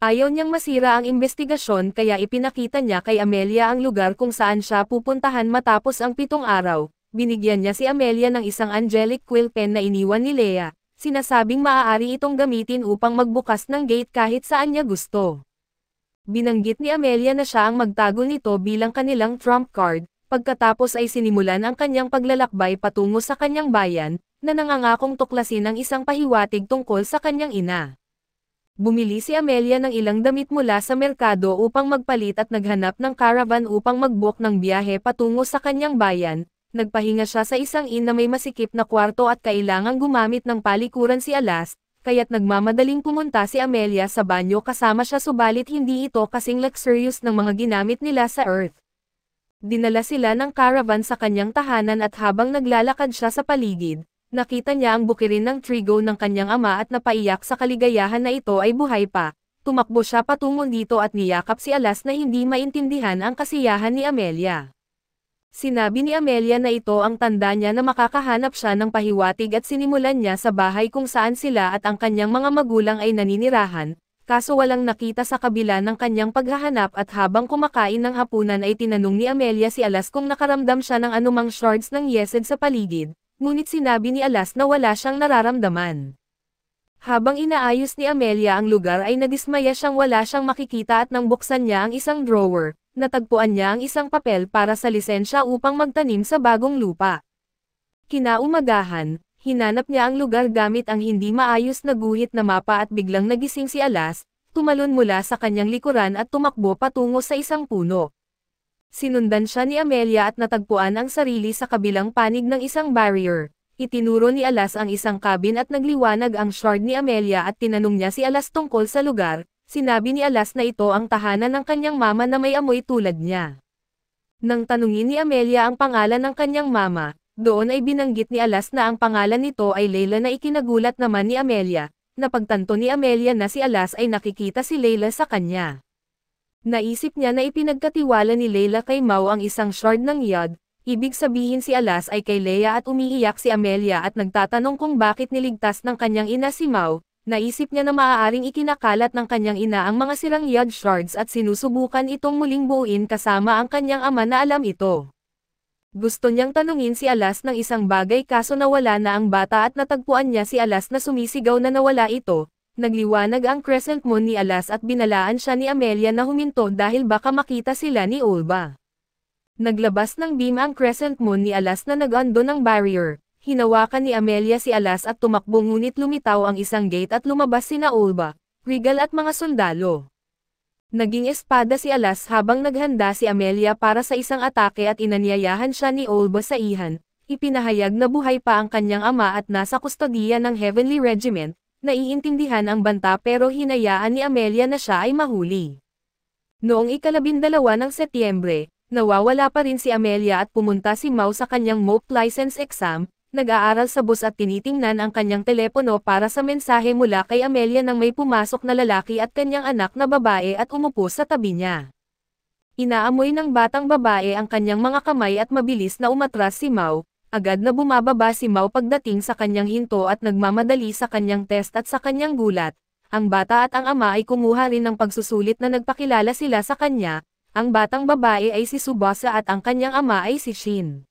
Ayaw niyang masira ang investigasyon kaya ipinakita niya kay Amelia ang lugar kung saan siya pupuntahan matapos ang 7 araw. Binigyan niya si Amelia ng isang angelic quill pen na iniwan ni Lea, sinasabing maaari itong gamitin upang magbukas ng gate kahit saan niya gusto. Binanggit ni Amelia na siya ang magtago nito bilang kanilang trump card, pagkatapos ay sinimulan ang kanyang paglalakbay patungo sa kanyang bayan, na nangangakong tuklasin ang isang pahiwatig tungkol sa kanyang ina. Bumili si Amelia ng ilang damit mula sa merkado upang magpalit at naghanap ng caravan upang mag-book ng biyahe patungo sa kanyang bayan. Nagpahinga siya sa isang inn na may masikip na kwarto at kailangang gumamit ng palikuran si Alas, kaya't nagmamadaling pumunta si Amelia sa banyo kasama siya subalit hindi ito kasing luxurious ng mga ginamit nila sa Earth. Dinala sila ng caravan sa kanyang tahanan at habang naglalakad siya sa paligid, nakita niya ang bukirin ng trigo ng kanyang ama at napaiyak sa kaligayahan na ito ay buhay pa. Tumakbo siya patungo dito at niyakap si Alas na hindi maintindihan ang kasiyahan ni Amelia. Sinabi ni Amelia na ito ang tanda niya na makakahanap siya ng pahiwatig at sinimulan niya sa bahay kung saan sila at ang kanyang mga magulang ay naninirahan, kaso walang nakita sa kabila ng kanyang paghahanap at habang kumakain ng hapunan ay tinanong ni Amelia si Alas kung nakaramdam siya ng anumang shards ng yesed sa paligid. Ngunit sinabi ni Alas na wala siyang nararamdaman. Habang inaayos ni Amelia ang lugar ay nadismaya siyang wala siyang makikita at nang buksan niya ang isang drawer, natagpuan niya ang isang papel para sa lisensya upang magtanim sa bagong lupa. Kinaumagahan, hinanap niya ang lugar gamit ang hindi maayos na guhit na mapa at biglang nagising si Alas, tumalon mula sa kanyang likuran at tumakbo patungo sa isang puno. Sinundan siya ni Amelia at natagpuan ang sarili sa kabilang panig ng isang barrier. Itinuro ni Alas ang isang cabin at nagliwanag ang shard ni Amelia at tinanong niya si Alas tungkol sa lugar. Sinabi ni Alas na ito ang tahanan ng kanyang mama na may amoy tulad niya. Nang tanungin ni Amelia ang pangalan ng kanyang mama, doon ay binanggit ni Alas na ang pangalan nito ay Layla na ikinagulat naman ni Amelia. Napagtanto ni Amelia na si Alas ay nakikita si Layla sa kanya. Naisip niya na ipinagkatiwala ni Layla kay Mau ang isang shard ng Yod, ibig sabihin si Alas ay kay Leia at umiiyak si Amelia at nagtatanong kung bakit niligtas ng kanyang ina si Mau. Naisip niya na maaaring ikinakalat ng kanyang ina ang mga sirang Yod shards at sinusubukan itong muling buuin kasama ang kanyang ama na alam ito. Gusto niyang tanungin si Alas ng isang bagay kaso nawala na ang bata at natagpuan niya si Alas na sumisigaw na nawala ito. Nagliwanag ang crescent moon ni Alas at binalaan siya ni Amelia na huminto dahil baka makita sila ni Olba. Naglabas ng beam ang crescent moon ni Alas na nag-undo ng barrier. Hinawakan ni Amelia si Alas at tumakbo ngunit lumitaw ang isang gate at lumabas sina Olba, Regal at mga sundalo. Naging espada si Alas habang naghanda si Amelia para sa isang atake at inanyayahan siya ni Olba sa ihan. Ipinahayag na buhay pa ang kanyang ama at nasa kustodiya ng Heavenly Regiment. Naiintindihan ang banta pero hinayaan ni Amelia na siya ay mahuli. Noong ika-12 ng Setyembre, nawawala pa rin si Amelia at pumunta si Mau sa kanyang MOP license exam. Nag-aaral sa bus at tinitingnan ang kanyang telepono para sa mensahe mula kay Amelia nang may pumasok na lalaki at kanyang anak na babae at umupo sa tabi niya. Inaamoy ng batang babae ang kanyang mga kamay at mabilis na umatras si Mau. Agad na bumababa si Mau pagdating sa kanyang hinto at nagmamadali sa kanyang test at sa kanyang gulat. Ang bata at ang ama ay kumuha rin ng pagsusulit na nagpakilala sila sa kanya. Ang batang babae ay si Tsubasa at ang kanyang ama ay si Shin.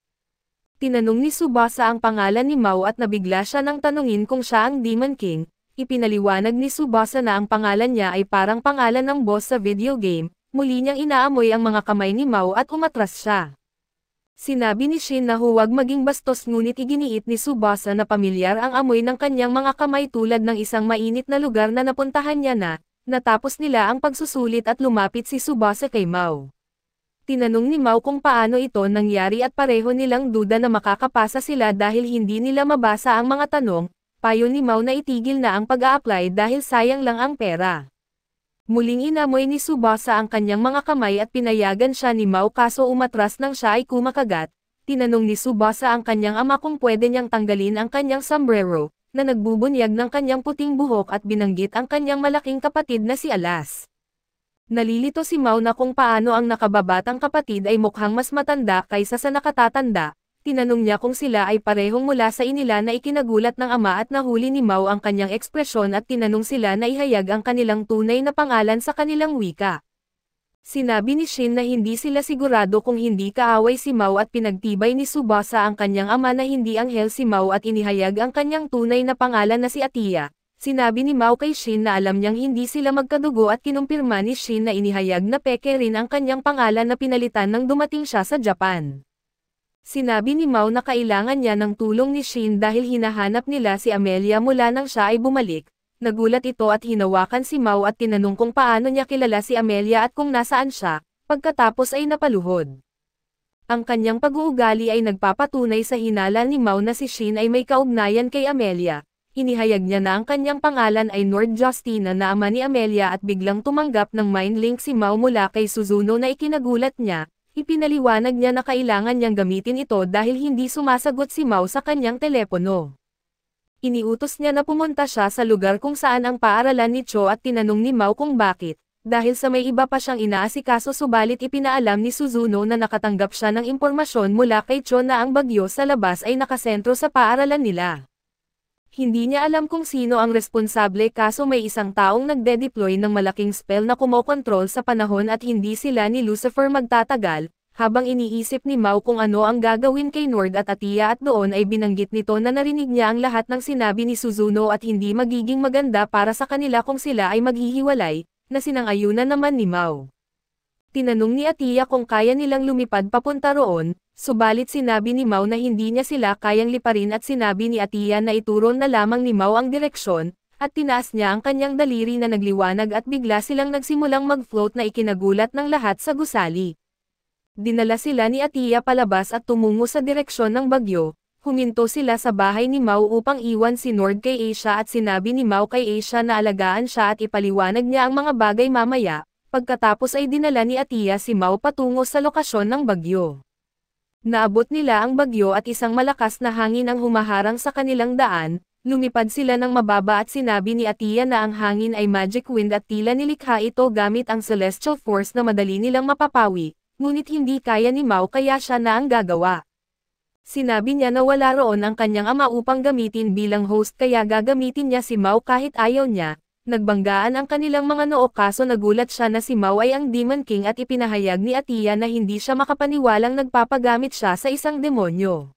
Tinanong ni Tsubasa ang pangalan ni Mau at nabigla siya nang tanungin kung siya ang Demon King. Ipinaliwanag ni Tsubasa na ang pangalan niya ay parang pangalan ng boss sa video game. Muli niyang inaamoy ang mga kamay ni Mau at umatras siya. Sinabi ni Shin na huwag maging bastos ngunit iginiit ni Tsubasa na pamilyar ang amoy ng kanyang mga kamay tulad ng isang mainit na lugar na napuntahan niya na. Natapos nila ang pagsusulit at lumapit si Tsubasa kay Mau. Tinanong ni Mau kung paano ito nangyari at pareho nilang duda na makakapasa sila dahil hindi nila mabasa ang mga tanong. Payo ni Mau na itigil na ang pag-a-apply dahil sayang lang ang pera. Muling inamoy ni Tsubasa ang kanyang mga kamay at pinayagan siya ni Mau kaso umatras nang siya ay kumakagat. Tinanong ni Tsubasa ang kanyang ama kung pwede niyang tanggalin ang kanyang sombrero, na nagbubunyag ng kanyang puting buhok at binanggit ang kanyang malaking kapatid na si Alas. Nalilito si Mau na kung paano ang nakababatang kapatid ay mukhang mas matanda kaysa sa nakatatanda. Tinanong niya kung sila ay parehong mula sa inila na ikinagulat ng ama at nahuli ni Mau ang kanyang ekspresyon at tinanong sila na ihayag ang kanilang tunay na pangalan sa kanilang wika. Sinabi ni Shin na hindi sila sigurado kung hindi kaaway si Mau at pinagtibay ni Tsubasa ang kanyang ama na hindi anghel si Mau at inihayag ang kanyang tunay na pangalan na si Atiya. Sinabi ni Mau kay Shin na alam niyang hindi sila magkadugo at kinumpirma ni Shin na inihayag na peke rin ang kanyang pangalan na pinalitan nang dumating siya sa Japan. Sinabi ni Mau na kailangan niya ng tulong ni Shin dahil hinahanap nila si Amelia mula nang siya ay bumalik. Nagulat ito at hinawakan si Mau at tinanong kung paano niya kilala si Amelia at kung nasaan siya, pagkatapos ay napaluhod. Ang kanyang pag-uugali ay nagpapatunay sa hinala ni Mau na si Shin ay may kaugnayan kay Amelia. Inihayag niya na ang kanyang pangalan ay Nord Justina na ama ni Amelia at biglang tumanggap ng mind link si Mau mula kay Suzuno na ikinagulat niya. Ipinaliwanag niya na kailangan niyang gamitin ito dahil hindi sumasagot si Mau sa kanyang telepono. Iniutos niya na pumunta siya sa lugar kung saan ang paaralan ni Cho at tinanong ni Mau kung bakit. Dahil sa may iba pa siyang inaasikaso subalit ipinaalam ni Suzuno na nakatanggap siya ng impormasyon mula kay Cho na ang bagyo sa labas ay nakasentro sa paaralan nila. Hindi niya alam kung sino ang responsable kaso may isang taong nagde-deploy ng malaking spell na kumokontrol sa panahon at hindi sila ni Lucifer magtatagal, habang iniisip ni Mau kung ano ang gagawin kay Nord at Atiya at doon ay binanggit nito na narinig niya ang lahat ng sinabi ni Suzuno at hindi magiging maganda para sa kanila kung sila ay maghihiwalay, na sinang-ayunan naman ni Mau. Tinanong ni Atiya kung kaya nilang lumipad papunta roon, subalit sinabi ni Mau na hindi niya sila kayang liparin at sinabi ni Atiya na ituro na lamang ni Mau ang direksyon, at tinaas niya ang kanyang daliri na nagliwanag at bigla silang nagsimulang mag-float na ikinagulat ng lahat sa gusali. Dinala sila ni Atiya palabas at tumungo sa direksyon ng bagyo. Huminto sila sa bahay ni Mao upang iwan si Nord kay Asia at sinabi ni Mao kay Asia na alagaan siya at ipaliwanag niya ang mga bagay mamaya. Pagkatapos ay dinala ni Atiya si Mao patungo sa lokasyon ng bagyo. Naabot nila ang bagyo at isang malakas na hangin ang humaharang sa kanilang daan. Lumipad sila ng mababa at sinabi ni Atiya na ang hangin ay magic wind at tila nilikha ito gamit ang celestial force na madali nilang mapapawi, ngunit hindi kaya ni Mao kaya siya na ang gagawa. Sinabi niya na wala roon ang kanyang ama upang gamitin bilang host kaya gagamitin niya si Mao kahit ayaw niya. Nagbanggaan ang kanilang mga noo kaso nagulat siya na si Mao ay ang Demon King at ipinahayag ni Atiya na hindi siya makapaniwalang nagpapagamit siya sa isang demonyo.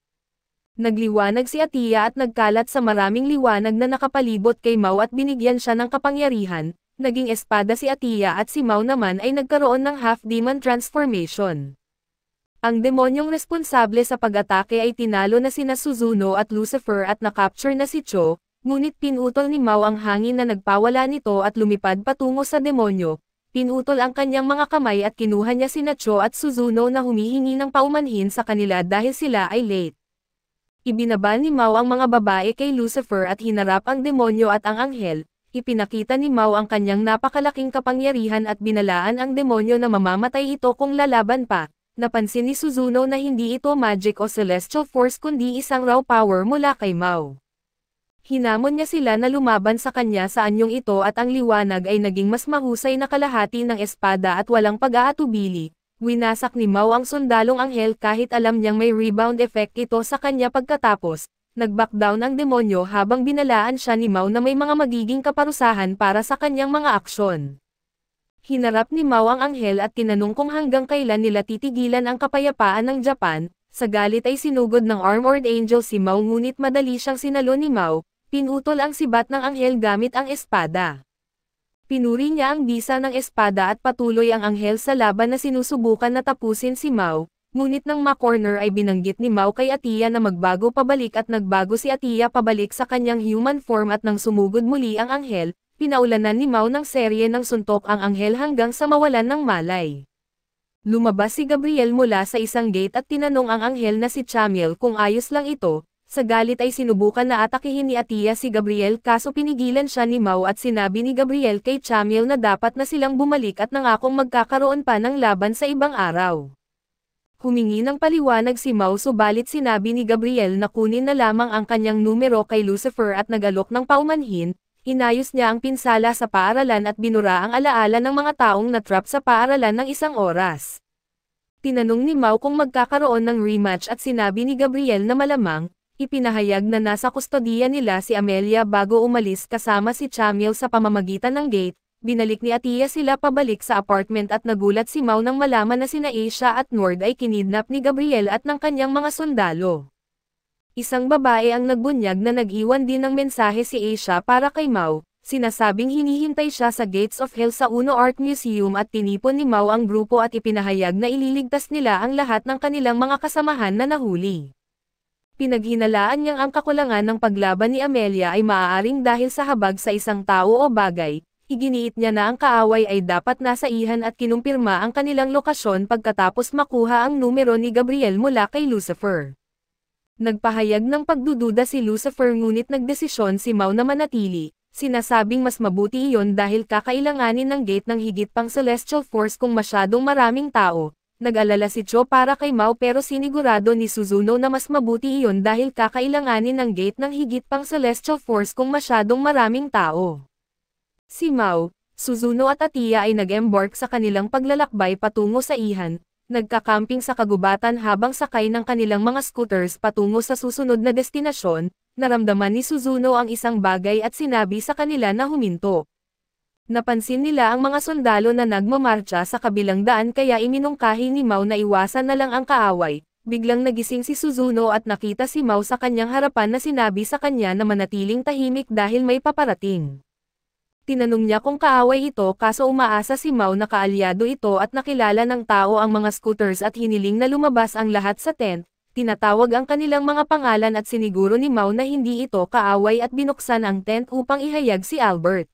Nagliwanag si Atiya at nagkalat sa maraming liwanag na nakapalibot kay Mao at binigyan siya ng kapangyarihan. Naging espada si Atiya at si Mao naman ay nagkaroon ng half-demon transformation. Ang demonyong responsable sa pag-atake ay tinalo na sina Suzuno at Lucifer at nakapture na si Cho. Ngunit pinutol ni Mao ang hangin na nagpawala nito at lumipad patungo sa demonyo. Pinutol ang kanyang mga kamay at kinuha niya sina Cho at Suzuno na humihingi ng paumanhin sa kanila dahil sila ay late. Ibinaba ni Mao ang mga babae kay Lucifer at hinarap ang demonyo at ang anghel. Ipinakita ni Mao ang kanyang napakalaking kapangyarihan at binalaan ang demonyo na mamamatay ito kung lalaban pa. Napansin ni Suzuno na hindi ito magic o celestial force kundi isang raw power mula kay Mao. Hinamon niya sila na lumaban sa kanya sa anyong ito at ang liwanag ay naging mas mahusay na kalahati ng espada at walang pag-aatubili. Winasak ni Mao ang sundalong anghel kahit alam niyang may rebound effect ito sa kanya pagkatapos. Nag-backdown ang demonyo habang binalaan siya ni Mao na may mga magiging kaparusahan para sa kanyang mga aksyon. Hinarap ni Mao ang anghel at tinanong kung hanggang kailan nila titigilan ang kapayapaan ng Japan. Sa galit ay sinugod ng Armored Angel si Mao ngunit madali siyang sinalo ni Mao. Pinutol ang sibat ng anghel gamit ang espada. Pinuri niya ang bisa ng espada at patuloy ang anghel sa laban na sinusubukan na tapusin si Mao, ngunit nang ma-corner ay binanggit ni Mao kay Atiya na magbago pabalik at nagbago si Atiya pabalik sa kanyang human form at nang sumugod muli ang anghel, pinaulanan ni Mao ng serye ng suntok ang anghel hanggang sa mawalan ng malay. Lumabas si Gabriel mula sa isang gate at tinanong ang anghel na si Chamiel kung ayos lang ito. Sa galit ay sinubukan na atakihin ni Atiya si Gabriel kaso pinigilan siya ni Mao at sinabi ni Gabriel kay Chamiel na dapat na silang bumalik at nangakong magkakaroon pa ng laban sa ibang araw. Humingi ng paliwanag si Mao subalit sinabi ni Gabriel na kunin na lamang ang kanyang numero kay Lucifer at nagalok ng paumanhin. Inayos niya ang pinsala sa paaralan at binura ang alaala ng mga taong na-trap sa paaralan ng isang oras. Tinanong ni Mao kung magkakaroon ng rematch at sinabi ni Gabriel na malamang. Ipinahayag na nasa kustodiya nila si Amelia bago umalis kasama si Chamiel sa pamamagitan ng gate. Binalik ni Atiya sila pabalik sa apartment at nagulat si Mao nang malaman na sina Asia at Nord ay kinidnap ni Gabriel at ng kanyang mga sundalo. Isang babae ang nagbunyag na nag-iwan din ng mensahe si Asia para kay Mao. Sinasabing hinihintay siya sa Gates of Hell sa Uno Art Museum at tinipon ni Mao ang grupo at ipinahayag na ililigtas nila ang lahat ng kanilang mga kasamahan na nahuli. Pinaghinalaan niyang ang kakulangan ng paglaban ni Amelia ay maaaring dahil sa habag sa isang tao o bagay. Iginiit niya na ang kaaway ay dapat nasa ihan at kinumpirma ang kanilang lokasyon pagkatapos makuha ang numero ni Gabriel mula kay Lucifer. Nagpahayag ng pagdududa si Lucifer ngunit nagdesisyon si Mao na manatili. Sinasabing mas mabuti iyon dahil kakailanganin ng gate ng higit pang celestial force kung masyadong maraming tao. Nag-alala si Cho para kay Mao pero sinigurado ni Suzuno na mas mabuti iyon dahil kakailanganin ng gate ng higit pang celestial force kung masyadong maraming tao. Si Mao, Suzuno at Atiya ay nag-embark sa kanilang paglalakbay patungo sa ihan, nagkakamping sa kagubatan habang sakay ng kanilang mga scooters patungo sa susunod na destinasyon. Naramdaman ni Suzuno ang isang bagay at sinabi sa kanila na huminto. Napansin nila ang mga sundalo na nagmamarcha sa kabilang daan kaya iminungkahi ni Mao na iwasan na lang ang kaaway. Biglang nagising si Suzuno at nakita si Mao sa kanyang harapan na sinabi sa kanya na manatiling tahimik dahil may paparating. Tinanong niya kung kaaway ito kaso umaasa si Mao na kaalyado ito at nakilala ng tao ang mga scooters at hiniling na lumabas ang lahat sa tent. Tinatawag ang kanilang mga pangalan at siniguro ni Mao na hindi ito kaaway at binuksan ang tent upang ihayag si Albert.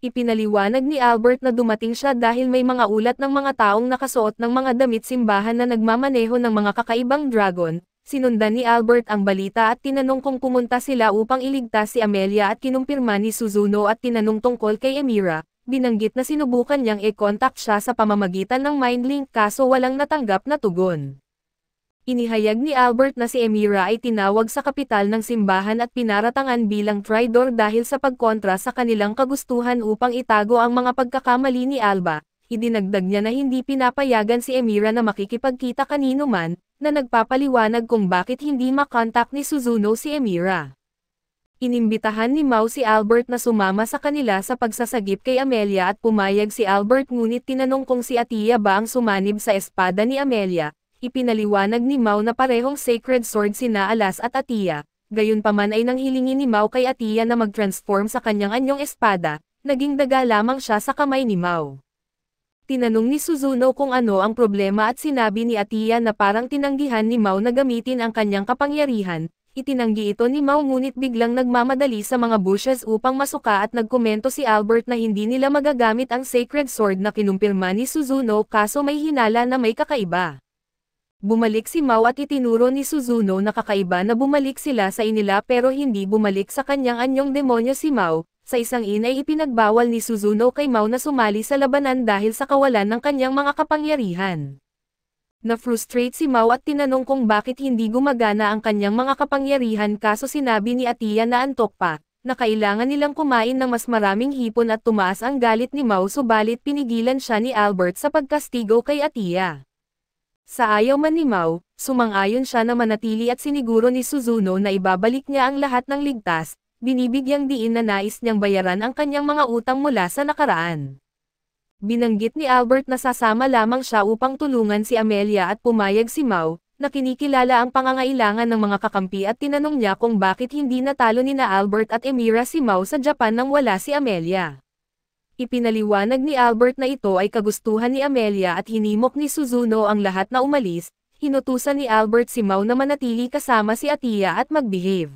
Ipinaliwanag ni Albert na dumating siya dahil may mga ulat ng mga taong nakasuot ng mga damit simbahan na nagmamaneho ng mga kakaibang dragon. Sinundan ni Albert ang balita at tinanong kung pumunta sila upang iligtas si Amelia at kinumpirma ni Suzuno at tinanong tungkol kay Emira. Binanggit na sinubukan niyang i-contact siya sa pamamagitan ng Mindlink kaso walang natanggap na tugon. Inihayag ni Albert na si Emira ay tinawag sa kapital ng simbahan at pinaratangan bilang traitor dahil sa pagkontra sa kanilang kagustuhan upang itago ang mga pagkakamali ni Alba. Idinagdag niya na hindi pinapayagan si Emira na makikipagkita kanino man, na nagpapaliwanag kung bakit hindi makontak ni Suzuno si Emira. Inimbitahan ni Mao si Albert na sumama sa kanila sa pagsasagip kay Amelia at pumayag si Albert ngunit tinanong kung si Atiya ba ang sumanib sa espada ni Amelia. Ipinaliwanag ni Mao na parehong sacred sword sina Alas at Atiya, gayunpaman ay nanghilingin ni Mao kay Atiya na mag-transform sa kanyang anyong espada, naging daga lamang siya sa kamay ni Mao. Tinanong ni Suzuno kung ano ang problema at sinabi ni Atiya na parang tinanggihan ni Mao na gamitin ang kanyang kapangyarihan. Itinanggi ito ni Mao ngunit biglang nagmamadali sa mga bushes upang masuka at nagkomento si Albert na hindi nila magagamit ang sacred sword na kinumpirma ni Suzuno kaso may hinala na may kakaiba. Bumalik si Mao at itinuro ni Suzuno na kakaiba na bumalik sila sa inila pero hindi bumalik sa kanyang anyong demonyo si Mao. Sa isang inay ipinagbawal ni Suzuno kay Mao na sumali sa labanan dahil sa kawalan ng kanyang mga kapangyarihan. Na-frustrate si Mao at tinanong kung bakit hindi gumagana ang kanyang mga kapangyarihan kaso sinabi ni Atiya na antok pa, na kailangan nilang kumain ng mas maraming hipon at tumaas ang galit ni Mao subalit pinigilan siya ni Albert sa pagkastigo kay Atiya. Sa ayaw man ni Mao, sumang-ayon siya na manatili at siniguro ni Suzuno na ibabalik niya ang lahat ng ligtas, binibigyang diin na nais niyang bayaran ang kanyang mga utang mula sa nakaraan. Binanggit ni Albert na sasama lamang siya upang tulungan si Amelia at pumayag si Mao, na kinikilala ang pangangailangan ng mga kakampi at tinanong niya kung bakit hindi natalo ni Albert at Emira si Mao sa Japan nang wala si Amelia. Ipinaliwanag ni Albert na ito ay kagustuhan ni Amelia at hinimok ni Suzuno ang lahat na umalis. Hinutusan ni Albert si Mao na manatili kasama si Atiya at mag-behave.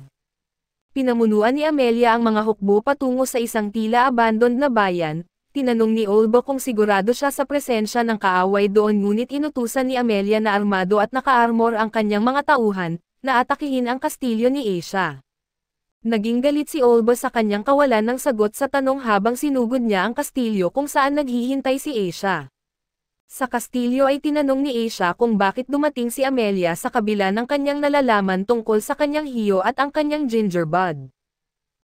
Pinamunuan ni Amelia ang mga hukbo patungo sa isang tila abandoned na bayan. Tinanong ni Olbo kung sigurado siya sa presensya ng kaaway doon ngunit inutusan ni Amelia na armado at naka-armor ang kanyang mga tauhan, na atakihin ang kastilyo ni Asia. Naging galit si Olbo sa kanyang kawalan ng sagot sa tanong habang sinugod niya ang kastilyo kung saan naghihintay si Asia. Sa kastilyo ay tinanong ni Asia kung bakit dumating si Amelia sa kabila ng kanyang nalalaman tungkol sa kanyang hiyo at ang kanyang gingerbud.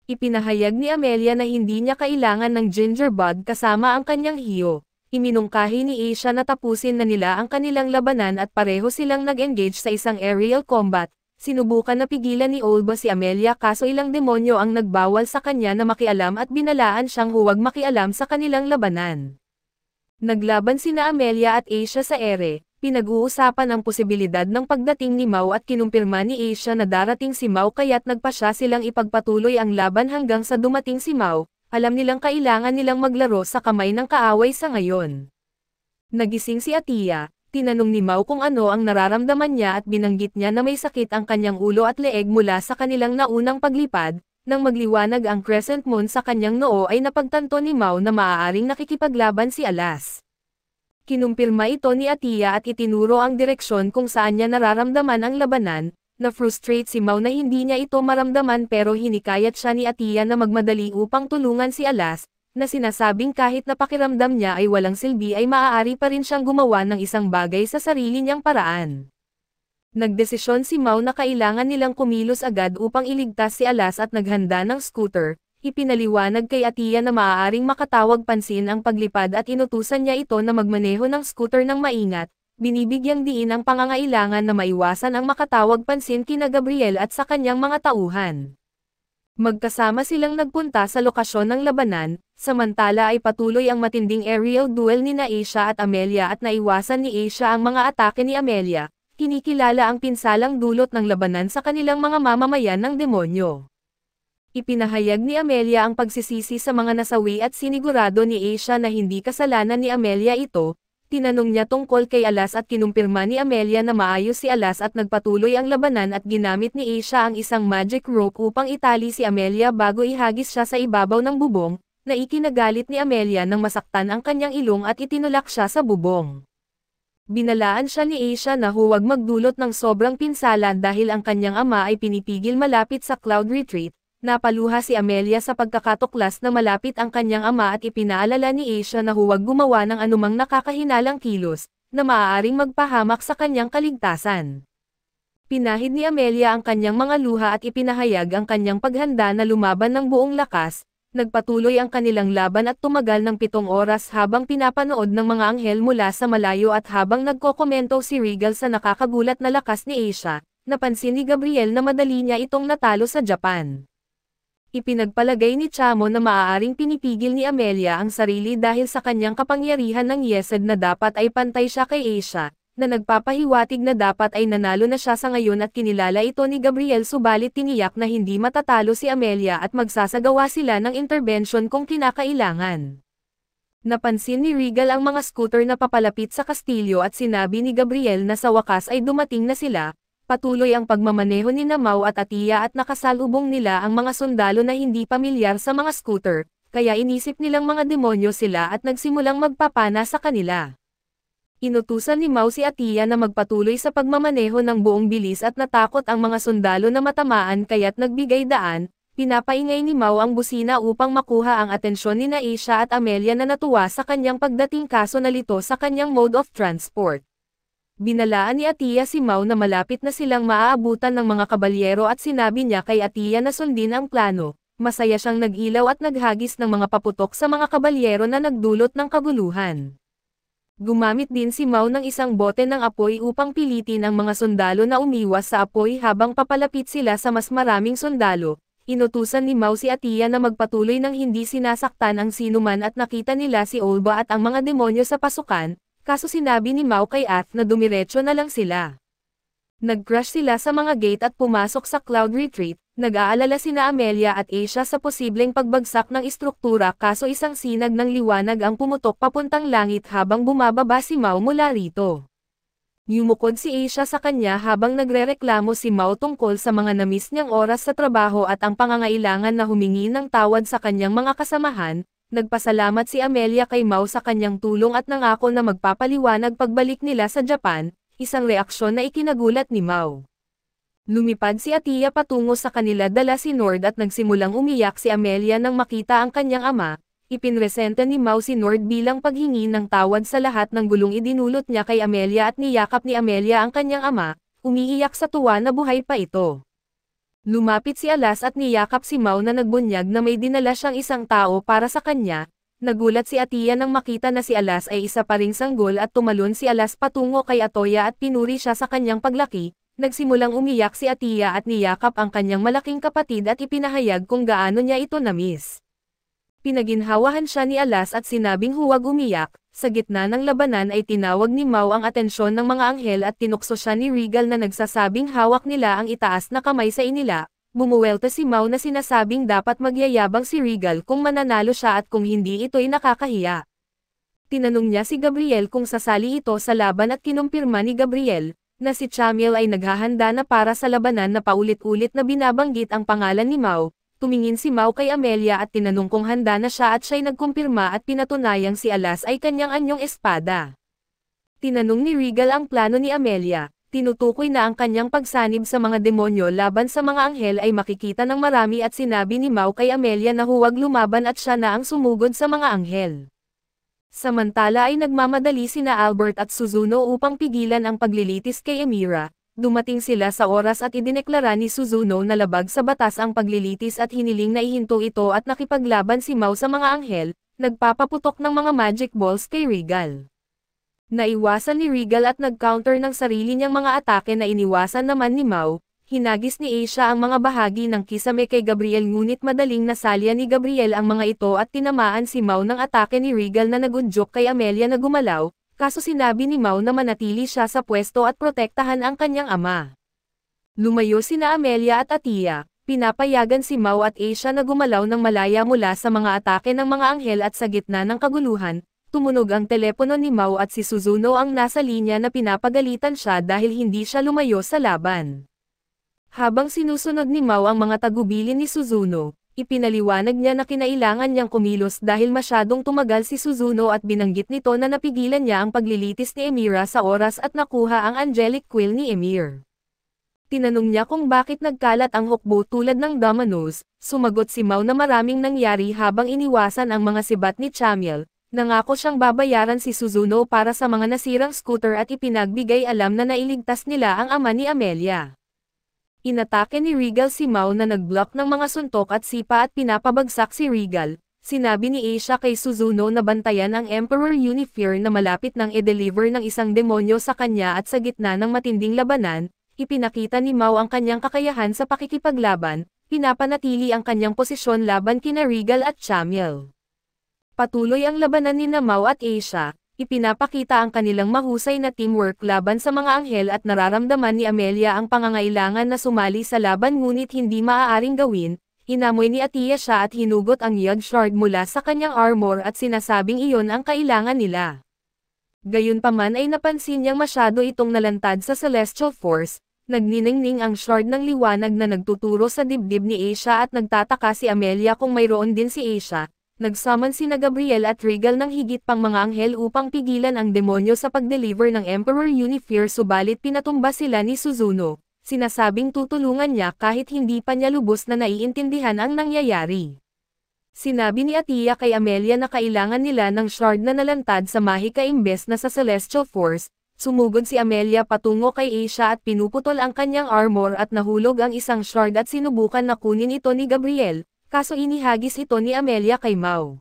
Ipinahayag ni Amelia na hindi niya kailangan ng gingerbud kasama ang kanyang hiyo. Iminungkahi ni Asia na tapusin na nila ang kanilang labanan at pareho silang nag-engage sa isang aerial combat. Sinubukan na pigilan ni Olbo si Amelia kaso ilang demonyo ang nagbawal sa kanya na makialam at binalaan siyang huwag makialam sa kanilang labanan. Naglaban sina Amelia at Asia sa ere, pinag-uusapan ang posibilidad ng pagdating ni Mao at kinumpirma ni Asia na darating si Mao kaya't nagpasya silang ipagpatuloy ang laban hanggang sa dumating si Mao. Alam nilang kailangan nilang maglaro sa kamay ng kaaway sa ngayon. Nagising si Atiya. Tinanong ni Mao kung ano ang nararamdaman niya at binanggit niya na may sakit ang kanyang ulo at leeg mula sa kanilang naunang paglipad. Nang magliwanag ang crescent moon sa kanyang noo ay napagtanto ni Mao na maaaring nakikipaglaban si Alas. Kinumpirma ito ni Atiya at itinuro ang direksyon kung saan niya nararamdaman ang labanan. Na-frustrate si Mao na hindi niya ito maramdaman pero hinikayat siya ni Atiya na magmadali upang tulungan si Alas. Na sinasabing kahit napakiramdam niya ay walang silbi ay maaari pa rin siyang gumawa ng isang bagay sa sarili niyang paraan. Nagdesisyon si Mao na kailangan nilang kumilos agad upang iligtas si Alas at naghanda ng scooter. Ipinaliwanag kay Atiya na maaaring makatawag pansin ang paglipad at inutusan niya ito na magmaneho ng scooter ng maingat. Binibigyang diin ang pangangailangan na maiwasan ang makatawag pansin kina Gabriel at sa kanyang mga tauhan. Magkasama silang nagpunta sa lokasyon ng labanan, samantala ay patuloy ang matinding aerial duel ni Asia at Amelia at naiwasan ni Asia ang mga atake ni Amelia. Kinikilala ang pinsalang dulot ng labanan sa kanilang mga mamamayan ng demonyo. Ipinahayag ni Amelia ang pagsisisi sa mga nasawi at sinigurado ni Asia na hindi kasalanan ni Amelia ito. Tinanong niya tungkol kay Alas at kinumpirma ni Amelia na maayos si Alas at nagpatuloy ang labanan at ginamit ni Asia ang isang magic rope upang itali si Amelia bago ihagis siya sa ibabaw ng bubong. na ikinagalit ni Amelia nang masaktan ang kanyang ilong at itinulak siya sa bubong. Binalaan siya ni Asia na huwag magdulot ng sobrang pinsala dahil ang kanyang ama ay pinipigil malapit sa Cloud Retreat. Napaluha si Amelia sa pagkakatuklas na malapit ang kanyang ama at ipinaalala ni Asia na huwag gumawa ng anumang nakakahinalang kilos, na maaaring magpahamak sa kanyang kaligtasan. Pinahid ni Amelia ang kanyang mga luha at ipinahayag ang kanyang paghanda na lumaban ng buong lakas. Nagpatuloy ang kanilang laban at tumagal ng 7 oras habang pinapanood ng mga anghel mula sa malayo at habang nagkokomento si Regal sa nakakagulat na lakas ni Asia, napansin ni Gabriel na madali niya itong natalo sa Japan. Ipinagpalagay ni Chamo na maaaring pinipigil ni Amelia ang sarili dahil sa kanyang kapangyarihan ng Yesed na dapat ay pantay siya kay Asia, na nagpapahiwatig na dapat ay nanalo na siya sa ngayon at kinilala ito ni Gabriel subalit tiniyak na hindi matatalo si Amelia at magsasagawa sila ng intervention kung kinakailangan. Napansin ni Regal ang mga scooter na papalapit sa kastilyo at sinabi ni Gabriel na sa wakas ay dumating na sila. Patuloy ang pagmamaneho ni Mau at Atiya at nakasalubong nila ang mga sundalo na hindi pamilyar sa mga scooter, kaya inisip nilang mga demonyo sila at nagsimulang magpapana sa kanila. Inutusan ni Mau si Atiya na magpatuloy sa pagmamaneho ng buong bilis at natakot ang mga sundalo na matamaan kaya't nagbigay daan, pinapaingay ni Mau ang busina upang makuha ang atensyon ni Asia at Amelia na natuwa sa kanyang pagdating kaso nalito sa kanyang mode of transport. Binalaan ni Atiya si Mau na malapit na silang maaabutan ng mga kabalyero at sinabi niya kay Atiya na sundin ang plano. Masaya siyang nag-ilaw at naghagis ng mga paputok sa mga kabalyero na nagdulot ng kaguluhan. Gumamit din si Mau ng isang bote ng apoy upang pilitin ang mga sundalo na umiwas sa apoy habang papalapit sila sa mas maraming sundalo. Inutusan ni Mau si Atiya na magpatuloy ng hindi sinasaktan ang sinuman at nakita nila si Olba at ang mga demonyo sa pasukan, kaso sinabi ni Mau kay Ath na dumiretso na lang sila. Nag-crash sila sa mga gate at pumasok sa Cloud Retreat. Nag-aalala sina Amelia at Asia sa posibleng pagbagsak ng istruktura kaso isang sinag ng liwanag ang pumutok papuntang langit habang bumababa si Mau mula rito. Yumukod si Asia sa kanya habang nagrereklamo si Mau tungkol sa mga namiss niyang oras sa trabaho at ang pangangailangan na humingi ng tawad sa kanyang mga kasamahan. Nagpasalamat si Amelia kay Mau sa kanyang tulong at nangako na magpapaliwanag pagbalik nila sa Japan, isang reaksyon na ikinagulat ni Mau. Lumipad si Atiya patungo sa kanila dala si Nord at nagsimulang umiyak si Amelia nang makita ang kanyang ama. Ipinresenta ni Mau si Nord bilang paghingi ng tawad sa lahat ng gulong idinulot niya kay Amelia at niyakap ni Amelia ang kanyang ama, umiiyak sa tuwa na buhay pa ito. Lumapit si Alas at niyakap si Mau na nagbunyag na may dinala siyang isang tao para sa kanya. Nagulat si Atiya nang makita na si Alas ay isa pa ring sanggol at tumalon si Alas patungo kay Atoya at pinuri siya sa kanyang paglaki. Nagsimulang umiyak si Atiya at niyakap ang kanyang malaking kapatid at ipinahayag kung gaano niya ito namiss. Pinaginhawahan siya ni Alas at sinabing huwag umiyak. Sa gitna ng labanan ay tinawag ni Mau ang atensyon ng mga anghel at tinukso siya ni Regal na nagsasabing hawak nila ang itaas na kamay sa inila. Bumuwelta si Mau na sinasabing dapat magyayabang si Regal kung mananalo siya at kung hindi ito'y nakakahiya. Tinanong niya si Gabriel kung sasali ito sa laban at kinumpirma ni Gabriel na si Chamiel ay naghahanda na para sa labanan na paulit-ulit na binabanggit ang pangalan ni Mau. Tumingin si Mau kay Amelia at tinanong kung handa na siya at siya'y nagkumpirma at pinatunayang si Alas ay kanyang anyong espada. Tinanong ni Regal ang plano ni Amelia. Tinutukoy na ang kanyang pagsanib sa mga demonyo laban sa mga anghel ay makikita ng marami at sinabi ni Mau kay Amelia na huwag lumaban at siya na ang sumugod sa mga anghel. Samantala ay nagmamadali sina Albert at Suzuno upang pigilan ang paglilitis kay Emira. Dumating sila sa oras at idineklara ni Suzuno na labag sa batas ang paglilitis at hiniling na ihinto ito at nakipaglaban si Mau sa mga anghel, nagpapaputok ng mga magic balls kay Regal. Naiwasan ni Regal at nag-counter ng sarili niyang mga atake na iniwasan naman ni Mau. Hinagis ni Asia ang mga bahagi ng kisame kay Gabriel ngunit madaling nasalya ni Gabriel ang mga ito at tinamaan si Mau ng atake ni Regal na nagudyok kay Amelia na gumalaw, kaso sinabi ni Mau na manatili siya sa pwesto at protektahan ang kanyang ama. Lumayo sina Amelia at Atiya, pinapayagan si Mau at Asia na gumalaw ng malaya mula sa mga atake ng mga anghel at sa gitna ng kaguluhan, tumunog ang telepono ni Mau at si Suzuno ang nasa linya na pinapagalitan siya dahil hindi siya lumayo sa laban. Habang sinusunod ni Mau ang mga tagubilin ni Suzuno, Ipinaliwanag niya na kinailangan niyang kumilos dahil masyadong tumagal si Suzuno at binanggit nito na napigilan niya ang paglilitis ni Emira sa oras at nakuha ang angelic quill ni Emir. Tinanong niya kung bakit nagkalat ang hukbo tulad ng dominoes, sumagot si Mao na maraming nangyari habang iniwasan ang mga sibat ni Chamiel. Nangako siyang babayaran si Suzuno para sa mga nasirang scooter at ipinagbigay alam na nailigtas nila ang ama ni Amelia. Inatake ni Regal si Mao na nag-block ng mga suntok at sipa at pinapabagsak si Regal. Sinabi ni Asia kay Suzuno na bantayan ang Emperor Unifier na malapit nang i-deliver ng isang demonyo sa kanya at sa gitna ng matinding labanan, ipinakita ni Mao ang kanyang kakayahan sa pakikipaglaban, pinapanatili ang kanyang posisyon laban kina Regal at Chamiel. Patuloy ang labanan ni Mao at Asia. Ipinapakita ang kanilang mahusay na teamwork laban sa mga anghel at nararamdaman ni Amelia ang pangangailangan na sumali sa laban ngunit hindi maaaring gawin. Inamoy ni Atiya siya at hinugot ang Yod Shard mula sa kanyang armor at sinasabing iyon ang kailangan nila. Gayunpaman ay napansin niyang masyado itong nalantad sa Celestial Force. Nagniningning ang shard ng liwanag na nagtuturo sa dibdib ni Asia at nagtataka si Amelia kung mayroon din si Asia. Nagsummon sina Gabriel at Regal ng higit pang mga anghel upang pigilan ang demonyo sa pag-deliver ng Emperor Unifier subalit pinatumba sila ni Suzuno. Sinasabing tutulungan niya kahit hindi pa niya lubos na naiintindihan ang nangyayari. Sinabi ni Atiya kay Amelia na kailangan nila ng shard na nalantad sa Mahika imbes na sa Celestial Force. Sumugod si Amelia patungo kay Asia at pinuputol ang kanyang armor at nahulog ang isang shard at sinubukan na kunin ito ni Gabriel. Kaso inihagis ito ni Amelia kay Mao.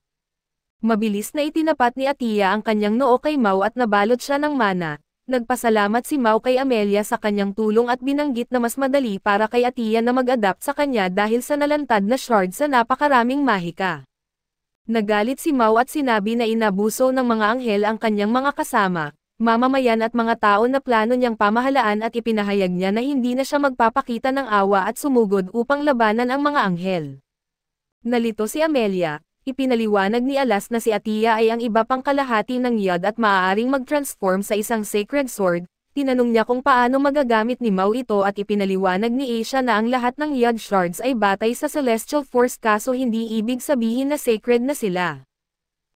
Mabilis na itinapat ni Atiya ang kanyang noo kay Mao at nabalot siya ng mana. Nagpasalamat si Mao kay Amelia sa kanyang tulong at binanggit na mas madali para kay Atiya na mag-adapt sa kanya dahil sa nalantad na shard sa napakaraming mahika. Nagalit si Mao at sinabi na inabuso ng mga anghel ang kanyang mga kasama, mamamayan at mga tao na plano niyang pamahalaan at ipinahayag niya na hindi na siya magpapakita ng awa at sumugod upang labanan ang mga anghel. Nalito si Amelia, ipinaliwanag ni Alas na si Atiya ay ang iba pang kalahati ng Yod at maaaring mag-transform sa isang sacred sword. Tinanong niya kung paano magagamit ni Mao ito at ipinaliwanag ni Asia na ang lahat ng Yod shards ay batay sa Celestial Force kaso hindi ibig sabihin na sacred na sila.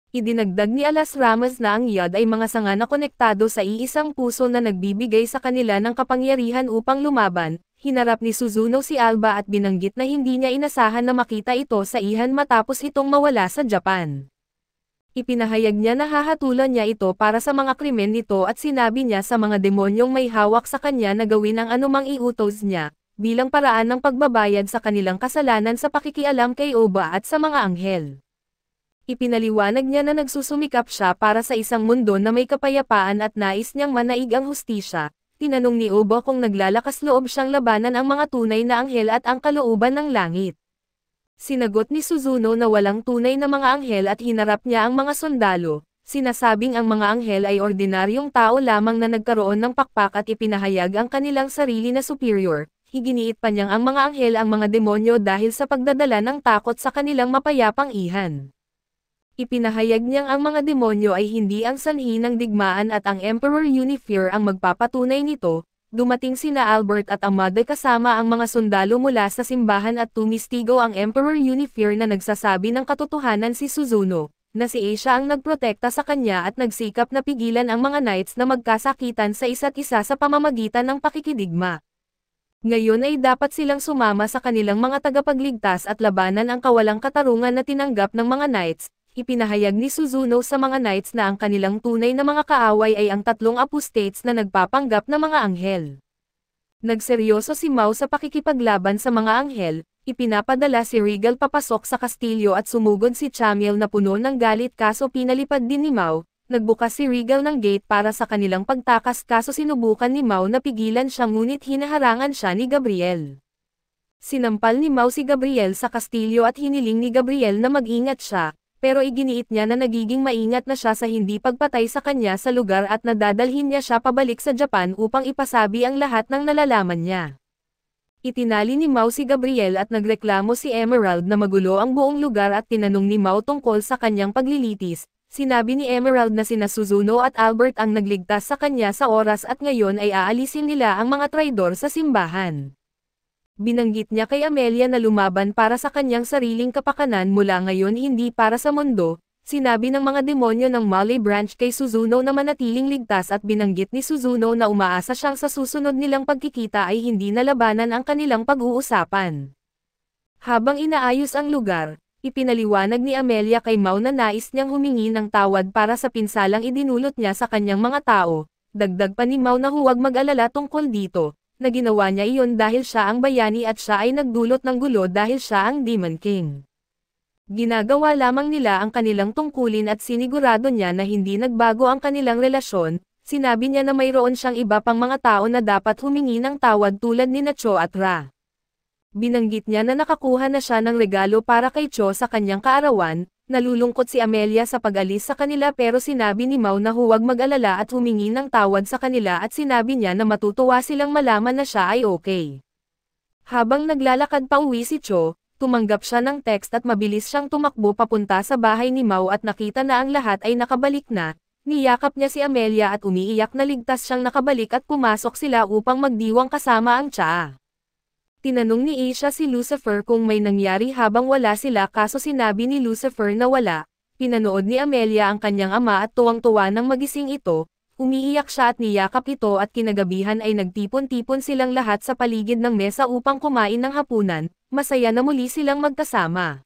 Idinagdag ni Alas Ramos na ang Yod ay mga sanga na konektado sa iisang puso na nagbibigay sa kanila ng kapangyarihan upang lumaban. Hinarap ni Suzuno si Alba at binanggit na hindi niya inasahan na makita ito sa Ihan matapos itong mawala sa Japan. Ipinahayag niya na hahatulan niya ito para sa mga krimen nito at sinabi niya sa mga demonyong may hawak sa kanya na gawin ang anumang iutos niya, bilang paraan ng pagbabayad sa kanilang kasalanan sa pakikialam kay Oba at sa mga anghel. Ipinaliwanag niya na nagsusumikap siya para sa isang mundo na may kapayapaan at nais niyang manaig ang hustisya. Tinanong ni Oba kung naglalakas loob siyang labanan ang mga tunay na anghel at ang kalooban ng langit. Sinagot ni Suzuno na walang tunay na mga anghel at hinarap niya ang mga sundalo. Sinasabing ang mga anghel ay ordinaryong tao lamang na nagkaroon ng pakpak at ipinahayag ang kanilang sarili na superior. Iginiit pa niyang ang mga anghel ang mga demonyo dahil sa pagdadala ng takot sa kanilang mapayapang ihan. Ipinahayag niyang ang mga demonyo ay hindi ang sanhi ng digmaan at ang Emperor Unifier ang magpapatunay nito. Dumating sina Albert at Amade kasama ang mga sundalo mula sa simbahan at tumistigo ang Emperor Unifier na nagsasabi ng katotohanan si Suzuno, na si Asia ang nagprotekta sa kanya at nagsikap na pigilan ang mga knights na magkasakitan sa isa't isa sa pamamagitan ng pakikidigma. Ngayon ay dapat silang sumama sa kanilang mga tagapagligtas at labanan ang kawalang katarungan na tinanggap ng mga knights. Ipinahayag ni Suzuno sa mga knights na ang kanilang tunay na mga kaaway ay ang tatlong apostates na nagpapanggap na mga anghel. Nagseryoso si Mao sa pakikipaglaban sa mga anghel, ipinapadala si Regal papasok sa kastilyo at sumugod si Chamiel na puno ng galit kaso pinalipad din ni Mao. Nagbukas si Regal ng gate para sa kanilang pagtakas kaso sinubukan ni Mao na pigilan siya ngunit hinaharangan siya ni Gabriel. Sinampal ni Mao si Gabriel sa kastilyo at hiniling ni Gabriel na mag-ingat siya. Pero iginiit niya na nagiging maingat na siya sa hindi pagpatay sa kanya sa lugar at nadadalhin niya siya pabalik sa Japan upang ipasabi ang lahat ng nalalaman niya. Itinali ni Mao si Gabriel at nagreklamo si Emerald na magulo ang buong lugar at tinanong ni Mao tungkol sa kanyang paglilitis. Sinabi ni Emerald na sina Suzuno at Albert ang nagligtas sa kanya sa oras at ngayon ay aalisin nila ang mga traidor sa simbahan. Binanggit niya kay Amelia na lumaban para sa kanyang sariling kapakanan mula ngayon hindi para sa mundo. Sinabi ng mga demonyo ng Malay Branch kay Suzuno na manatiling ligtas at binanggit ni Suzuno na umaasa siyang sa susunod nilang pagkikita ay hindi na labanan ang kanilang pag-uusapan. Habang inaayos ang lugar, ipinaliwanag ni Amelia kay Mao na nais niyang humingi ng tawad para sa pinsalang idinulot niya sa kanyang mga tao. Dagdag pa ni Mao na huwag mag-alala tungkol dito, na ginawa niya iyon dahil siya ang bayani at siya ay nagdulot ng gulo dahil siya ang Demon King. Ginagawa lamang nila ang kanilang tungkulin at sinigurado niya na hindi nagbago ang kanilang relasyon. Sinabi niya na mayroon siyang iba pang mga tao na dapat humingi ng tawad tulad ni Cho at Ra. Binanggit niya na nakakuha na siya ng regalo para kay Cho sa kanyang kaarawan. Nalulungkot si Amelia sa pag-alis sa kanila pero sinabi ni Mao na huwag mag-alala at humingi ng tawad sa kanila at sinabi niya na matutuwa silang malaman na siya ay okay. Habang naglalakad pa uwi si Cho, tumanggap siya ng text at mabilis siyang tumakbo papunta sa bahay ni Mao at nakita na ang lahat ay nakabalik na. Niyakap niya si Amelia at umiiyak na ligtas siyang nakabalik at pumasok sila upang magdiwang kasama ang Cha. Tinanong ni Asia si Lucifer kung may nangyari habang wala sila kaso sinabi ni Lucifer na wala. Pinanood ni Amelia ang kanyang ama at tuwang-tuwa nang magising ito. Umiiyak siya at niyakap ito at kinagabihan ay nagtipon-tipon silang lahat sa paligid ng mesa upang kumain ng hapunan. Masaya na muli silang magkasama.